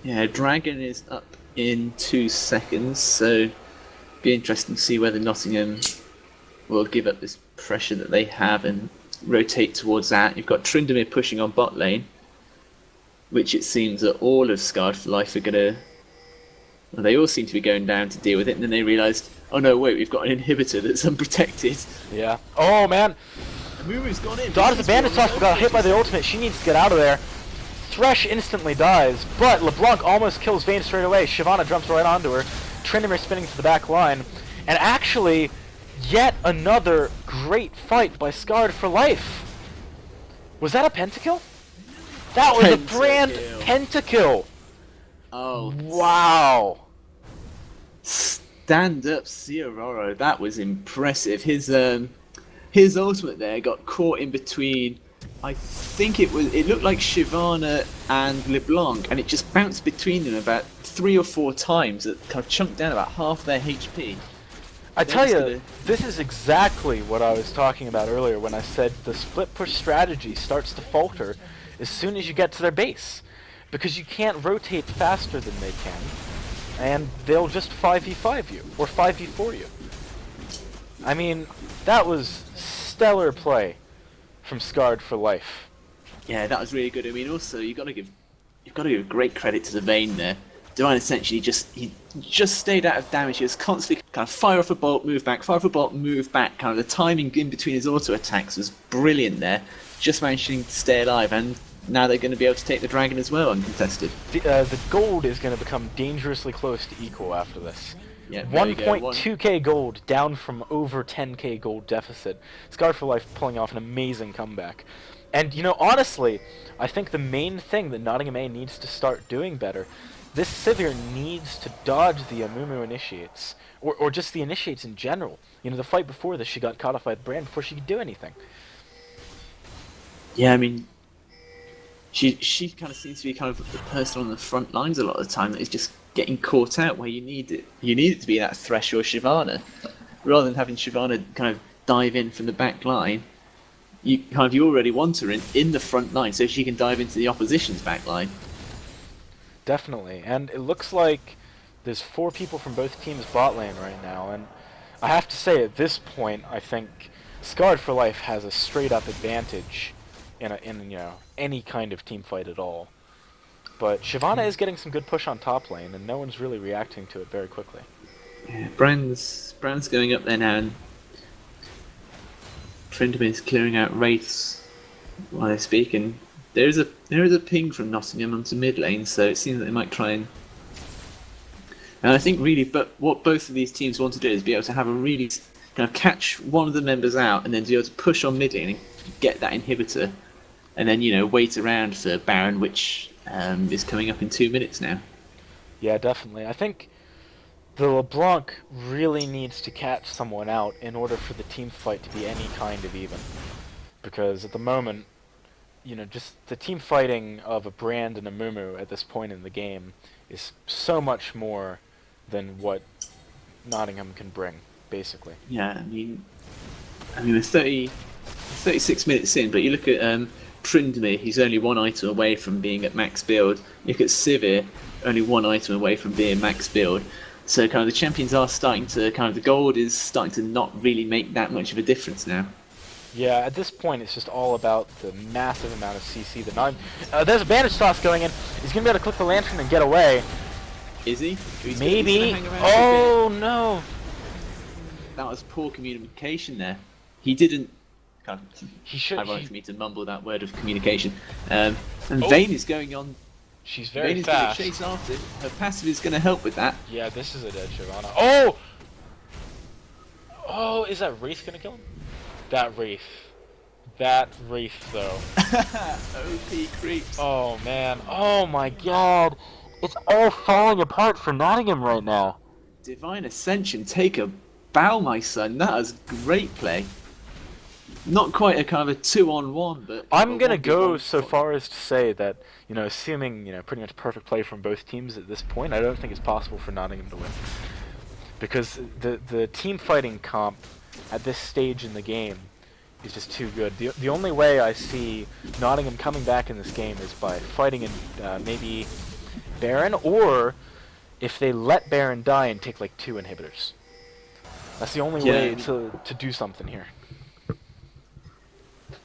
Yeah, Dragon is up in 2 seconds, so be interesting to see whether Nottingham will give up this pressure that they have and rotate towards that. You've got Tryndamere pushing on bot lane, which it seems that all of Scarr'd for Life are gonna... Well, they all seem to be going down to deal with it, and then they realised, oh no, wait, we've got an inhibitor that's unprotected. Yeah. Oh man! Amumu's gone in. Daughter's the bandit toss got hit by the ultimate. She needs to get out of there. Thresh instantly dies, but LeBlanc almost kills Vayne straight away. Shyvana jumps right onto her. Tryndamere spinning to the back line. And actually, yet another great fight by Scarr'd for Life. Was that a pentakill? That was a Brand pentakill. Oh. Wow. Stand up, Scarra'd. That was impressive. His ultimate there got caught in between, I think it was. It looked like Shyvana and LeBlanc, and it just bounced between them about 3 or 4 times. That kind of chunked down about half their HP. I They're tell just you, gonna- this is exactly what I was talking about earlier when I said the split push strategy starts to falter as soon as you get to their base. Because you can't rotate faster than they can, and they'll just 5v5 you, or 5v4 you. I mean, that was stellar play from Scarr'd for life. Yeah, that was really good. I mean, also you've got to give great credit to the Vayne there. Divine essentially just stayed out of damage. He was constantly kind of fire off a bolt, move back, fire off a bolt, move back. Kind of the timing in between his auto attacks was brilliant there. Just managing to stay alive, and now they're going to be able to take the dragon as well uncontested. The gold is going to become dangerously close to equal after this. Yeah, there you go. 1.2k gold down from over 10k gold deficit. Scarr'd for life pulling off an amazing comeback. And, you know, honestly, I think the main thing that Nottingham A needs to start doing better, this Sivir needs to dodge the Amumu initiates, or just the initiates in general. You know, the fight before this, she got caught off by the brand before she could do anything. Yeah, I mean, she kind of seems to be kind of the person on the front lines a lot of the time that is just getting caught out where you need it. You need it to be that Thresh or Shyvana, rather than having Shyvana kind of dive in from the back line. You already want her in the front line so she can dive into the opposition's back line. Definitely, and it looks like there's 4 people from both teams bot lane right now, and I have to say at this point, I think Scarr'd for life has a straight up advantage in you know, any kind of team fight at all. But Shyvana is getting some good push on top lane, and no one's really reacting to it very quickly. Yeah, Brand's going up there now, and Trindam is clearing out wraiths while they're speaking. There is a ping from Nottingham onto mid lane, so it seems that they might try and I think really, but what both of these teams want to do is be able to have a really kind of catch one of the members out, and then be able to push on mid lane and get that inhibitor, and then wait around for Baron, which is coming up in 2 minutes now. Yeah, definitely. I think the LeBlanc really needs to catch someone out in order for the team fight to be any kind of even. Because at the moment, just the team fighting of a Brand and a Mumu at this point in the game is so much more than what Nottingham can bring, basically. Yeah, I mean we're 36 minutes in, but you look at Trindamir, he's only 1 item away from being at max build. You look at Sivir, only 1 item away from being max build. So kind of the champions are starting to, the gold is starting to not really make that much of a difference now. Yeah, at this point it's just all about the massive amount of CC that there's a bandage toss going in. He's going to be able to click the lantern and get away. Is he? Maybe. Oh no! That was poor communication there. He didn't. He should. Ironic for me to mumble that word of communication. And Vayne is going on. She's very Vayne is fast. going to chase after. Her passive is going to help with that. Yeah, this is a dead Shyvana. Oh! Oh, is that Wraith going to kill him? That Wraith. That Wraith, though. OP creeps. Oh, man. Oh, my God. It's all falling apart for Nottingham right now. Divine Ascension, take a bow, my son. That was great play. Not quite a kind of a 2-on-1, but... I'm going to go so far as to say that, assuming, pretty much perfect play from both teams at this point, I don't think it's possible for Nottingham to win. Because the team fighting comp at this stage in the game is just too good. The only way I see Nottingham coming back in this game is by fighting in maybe Baron, or if they let Baron die and take like 2 inhibitors. That's the only way to do something here.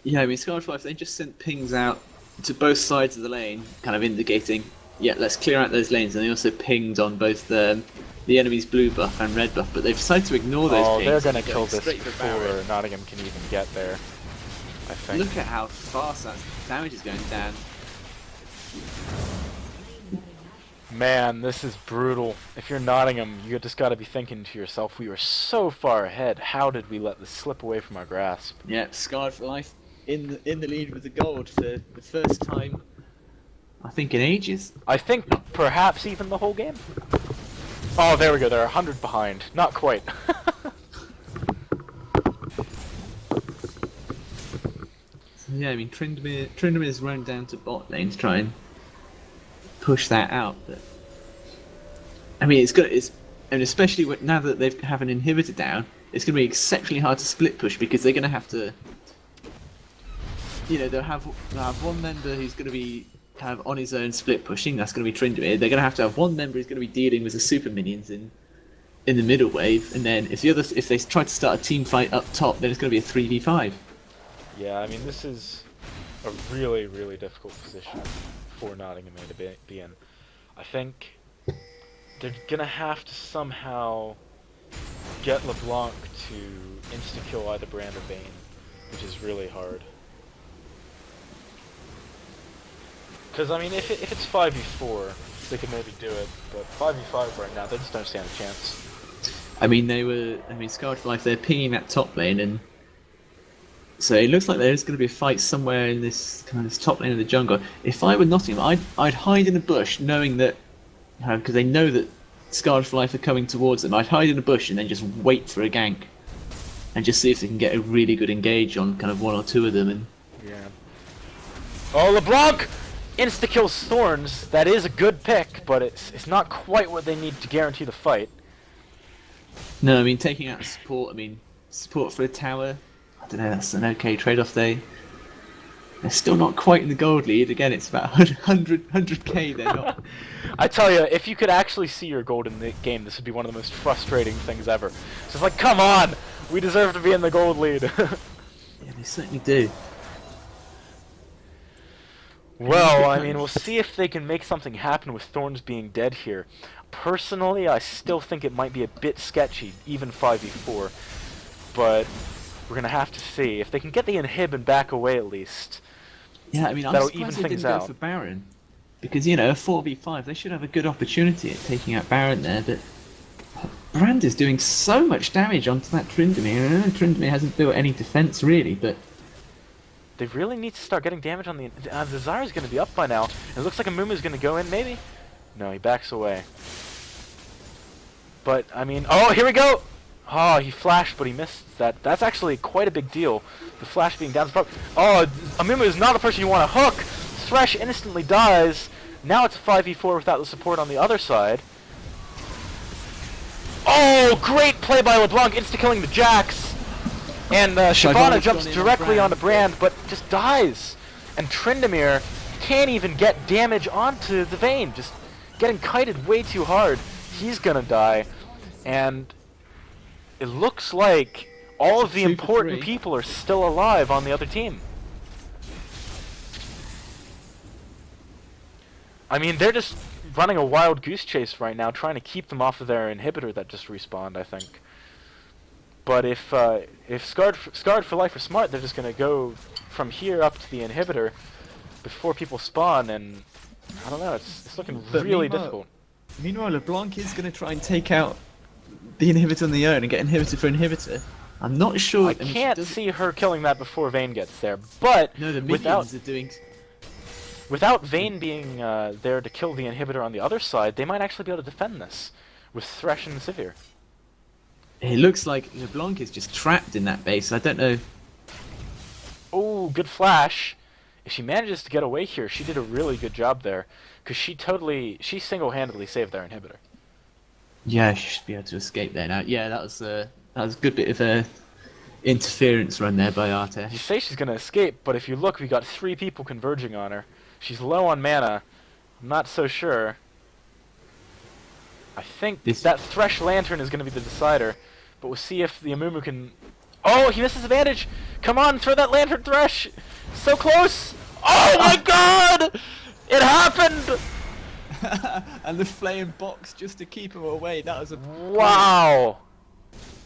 Yeah, I mean, Scarra'd for life, they just sent pings out to both sides of the lane, kind of indicating, yeah, let's clear out those lanes, and they also pinged on both the enemy's blue buff and red buff, but they've decided to ignore those pings. Oh, they're going to kill this straight for before Baron. Nottingham can even get there, I think. Look at how fast that damage is going down. Man, this is brutal. If you're Nottingham, you just got to be thinking to yourself, we were so far ahead. How did we let this slip away from our grasp? Yeah, Scarr'd for life in the lead with the gold for the first time, I think, in ages. I think perhaps even the whole game. Oh, there we go. They're 100 behind. Not quite. Yeah, I mean, Trindamir's run down to bot lane to try and push that out, but I mean, and especially now that they have an inhibitor down, it's going to be exceptionally hard to split push because they're going to have to, they'll have one member who's going to be kind of on his own split pushing. That's going to be Trindamir. They're going to have one member who's going to be dealing with the super minions in the middle wave, and then if they try to start a team fight up top, then it's going to be a 3v5. Yeah, I mean, this is a really, really difficult position for Nottingham to be in. I think they're gonna have to somehow get LeBlanc to insta-kill either Brand or Vayne, which is really hard. Because, I mean, if it's 5v4, they could maybe do it, but 5v5 right now, they just don't stand a chance. I mean, Scarra'd for Life, they're pinging that top lane, and so it looks like there's going to be a fight somewhere in this top lane of the jungle. If I were Nottingham, I'd hide in a bush, knowing that, because they know that Scarra'd for Life are coming towards them. I'd hide in a bush and then just wait for a gank, and just see if they can get a really good engage on kind of one or two of them. And yeah. Oh, LeBlanc insta-kills Thorns. That is a good pick, but it's not quite what they need to guarantee the fight. No, I mean, taking out support. I mean, support for a tower. I don't know. That's an okay trade-off. They're still not quite in the gold lead. Again, it's about 100k. They're not. I tell you, if you could actually see your gold in the game, this would be one of the most frustrating things ever. It's just like, come on, we deserve to be in the gold lead. Yeah, they certainly do. Well, I mean, we'll see if they can make something happen with Thorns being dead here. Personally, I still think it might be a bit sketchy, even 5v4. But we're going to have to see. If they can get the inhib and back away at least, yeah, I mean, I'm surprised they didn't go for Baron. Because, a 4v5, they should have a good opportunity at taking out Baron there, but Brand is doing so much damage onto that Tryndamere. I know Tryndamere hasn't built any defense, really, but they really need to start getting damage on the... the Zyra's going to be up by now. It looks like Amumu's going to go in, maybe? No, he backs away. But, I mean... Oh, here we go! Oh, he flashed, but he missed that. That's actually quite a big deal. The flash being down... Oh, Amumu is not a person you want to hook! Thresh instantly dies. Now it's a 5v4 without the support on the other side. Oh, great play by LeBlanc, insta-killing the Jax. And Shyvana jumps directly onto Brand, but just dies. And Tryndamere can't even get damage onto the Vayne. Just getting kited way too hard. He's gonna die. And it looks like all of the important people are still alive on the other team. I mean, they're just running a wild goose chase right now, trying to keep them off of their inhibitor that just respawned, I think. But if Scarra'd for Life are smart, they're just going to go from here up to the inhibitor before people spawn, and I don't know, it's looking really difficult. Meanwhile, LeBlanc is going to try and take out the inhibitor on the own and get inhibitor for inhibitor. I'm not sure. I can't see her killing that before Vayne gets there, but no, the minions are doing... Without Vayne being there to kill the inhibitor on the other side, they might actually be able to defend this with Thresh and Sivir. It looks like LeBlanc is just trapped in that base. I don't know. Oh, good flash. If she manages to get away here, she did a really good job there, because she single-handedly saved their inhibitor. Yeah, she should be able to escape there now. Yeah, that was a good bit of a interference run there by Artesh. You say she's going to escape, but if you look, we got 3 people converging on her. She's low on mana. I'm not so sure. I think that Thresh Lantern is going to be the decider, but we'll see if the Amumu can... Oh, he misses advantage! Come on, throw that Lantern, Thresh! So close! Oh my god! It happened! And the flame box just to keep him away. That was a... Wow!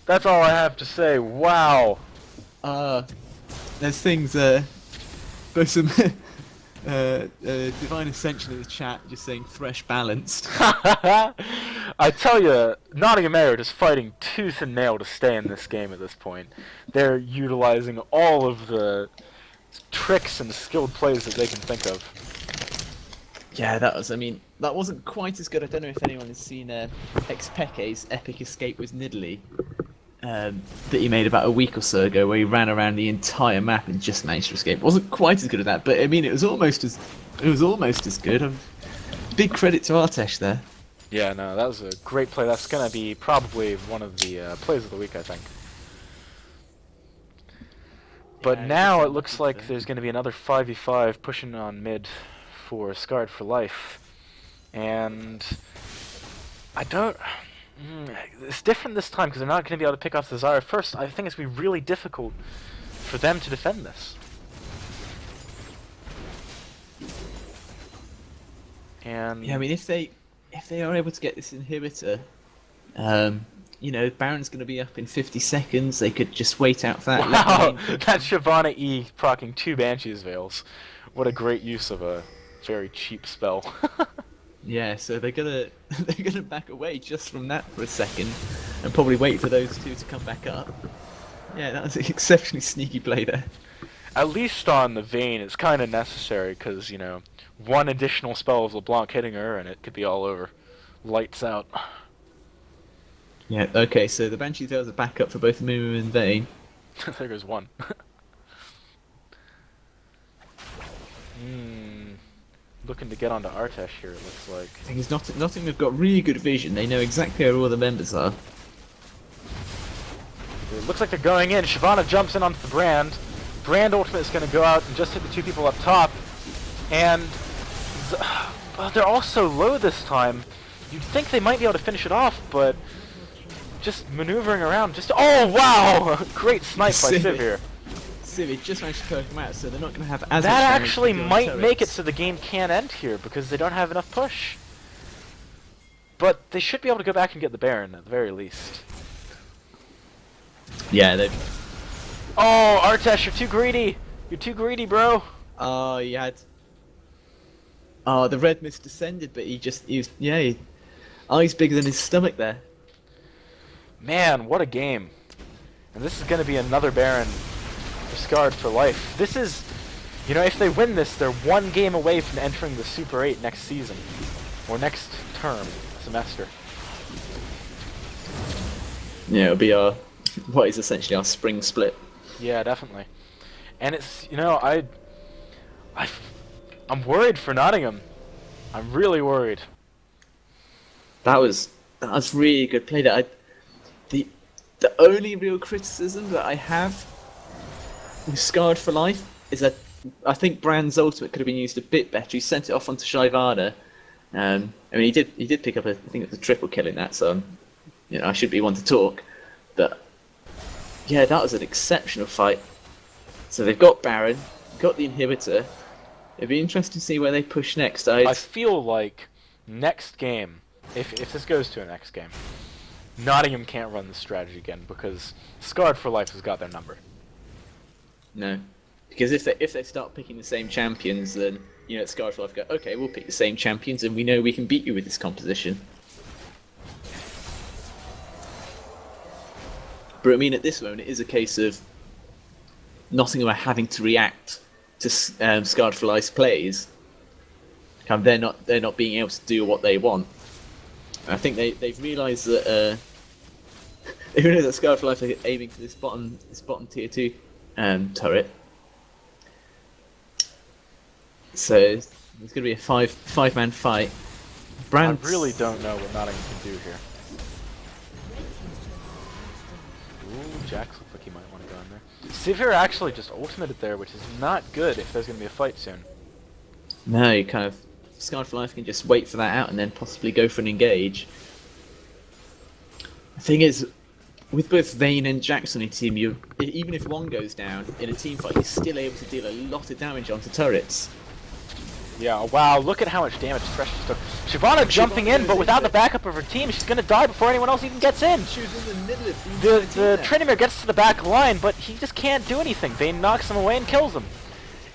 That's all I have to say. Wow! There's things, there's some... Divine Ascension in the chat just saying Thresh balanced. I tell you, Nottingham are just fighting tooth and nail to stay in this game at this point. They're utilizing all of the tricks and skilled plays that they can think of. Yeah, that wasn't quite as good. I don't know if anyone has seen Xpeke's epic escape with Nidalee. that he made about a week or so ago, where he ran around the entire map and just managed to escape. Wasn't quite as good at that, but I mean, it was almost as good. Big credit to Artesh there. Yeah, no, that was a great play. That's gonna be probably one of the plays of the week, I think. But Yeah, now just it looks like there's going to be another 5v5 pushing on mid for Scarra'd for life. And I don't... It's different this time because they're not going to be able to pick off the Zarya first. I think it's going to be really difficult for them to defend this. And yeah, I mean, if they are able to get this inhibitor, you know, Baron's going to be up in 50 seconds. They could just wait out for that. wow, that Shyvana E proccing 2 Banshee's Veils. What a great use of a very cheap spell. Yeah, so they're gonna back away just from that for a second, and probably wait for those two to come back up. Yeah, that was an exceptionally sneaky play there. At least on the Vayne, it's kind of necessary because, you know, one additional spell of LeBlanc hitting her and it could be all over. Lights out. Yeah, okay, so the Banshee Veils are back up for both Mumu and Vayne. There goes one. Looking to get onto Artesh here, it looks like. The thing is, Nottingham have got really good vision. They know exactly where all the members are. It looks like they're going in. Shyvana jumps in onto the Brand. Brand ultimate is going to go out and just hit the 2 people up top. And well, they're also low this time. You'd think they might be able to finish it off, but just maneuvering around. Oh wow! Great snipe by Civ here. Civ just managed to perk them out, so they're not going to have as much that damage actually to do on might turrets. make it so the game can end here because they don't have enough push. But they should be able to go back and get the Baron at the very least. Yeah, they. Oh, Artesh, you're too greedy. You're too greedy, bro. Oh, he had. Oh, the red mist descended, but he was eyes bigger than his stomach there. Man, what a game. And this is going to be another Baron for Scarr'd for life. This is, you know, if they win this, they're 1 game away from entering the Super 8 next season. Or next term, semester. Yeah, it'll be what is essentially our spring split. Yeah, definitely. And it's, you know, I'm worried for Nottingham. I'm really worried. That was really good play. The only real criticism that I have with Scarr'd for life is that I think Brand's ultimate could have been used a bit better. He sent it off onto Shyvana. I mean, he did pick up I think it was a triple kill in that, so you know I should be one to talk. But yeah, that was an exceptional fight. So they've got Baron, got the inhibitor. It'd be interesting to see where they push next. I feel like next game, if this goes to a next game, Nottingham can't run this strategy again because Scarr'd for life has got their number. No, because if they start picking the same champions, then you know Scarr'd for life go, okay, we'll pick the same champions, and we know we can beat you with this composition. But I mean, at this moment, it is a case of Nottingham are having to react to Scarr'd for life's plays. They're not being able to do what they want. I think they've realised that they realised that Scarr'd for life are aiming for this bottom tier 2 turret. So it's going to be a five-man fight. I really don't know what Nottingham can do here. Ooh, Jax looks like he might want to go in there. Sivir actually just ultimated there, which is not good if there's going to be a fight soon. No, you kind of Scarr'd for life can just wait for that out and then possibly go for an engage. The thing is, with both Vayne and Jax on your team, even if one goes down in a team fight, you're still able to deal a lot of damage onto turrets. Yeah, wow, look at how much damage Thresh just took. Shyvana jumping in, but without the backup of her team, she's going to die before anyone else even gets in. She was in the middle of The Trinimir gets to the back line, but he just can't do anything. Vayne knocks him away and kills him.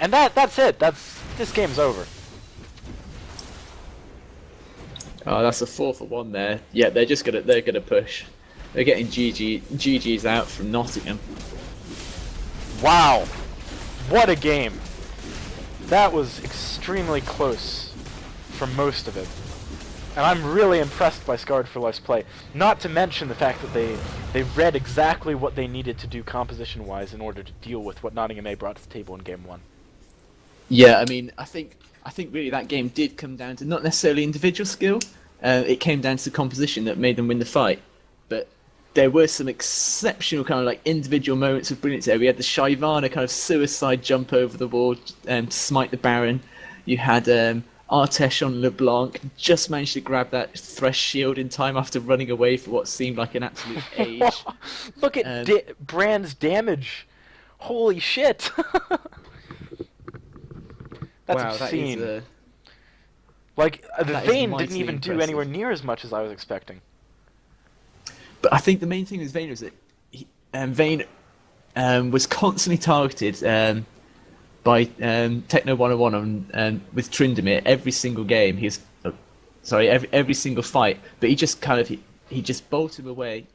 And that's it. This game's over. Oh, that's a 4-for-1 there. Yeah, they're gonna push. They're getting GG's out from Nottingham. Wow, what a game! That was extremely close for most of it. And I'm really impressed by Scarra'd for Life's play. Not to mention the fact that they read exactly what they needed to do composition-wise in order to deal with what Nottingham A brought to the table in Game 1. Yeah, I mean, I think really that game did come down to not necessarily individual skill. It came down to the composition that made them win the fight. But there were some exceptional kind of like individual moments of brilliance there. We had the Shyvana kind of suicide jump over the wall to smite the Baron. You had Artesh on LeBlanc, just managed to grab that Thresh shield in time after running away for what seemed like an absolute age. Look at Brand's damage. Holy shit. That's wow, obscene. that is like, the that is Vayne didn't mightily even do impressive. anywhere near as much as I was expecting. But I think the main thing with Vayne was that Vayne was constantly targeted by Techno 101 with Tryndamere every single game. Every single fight. But he just kind of he just bolted him away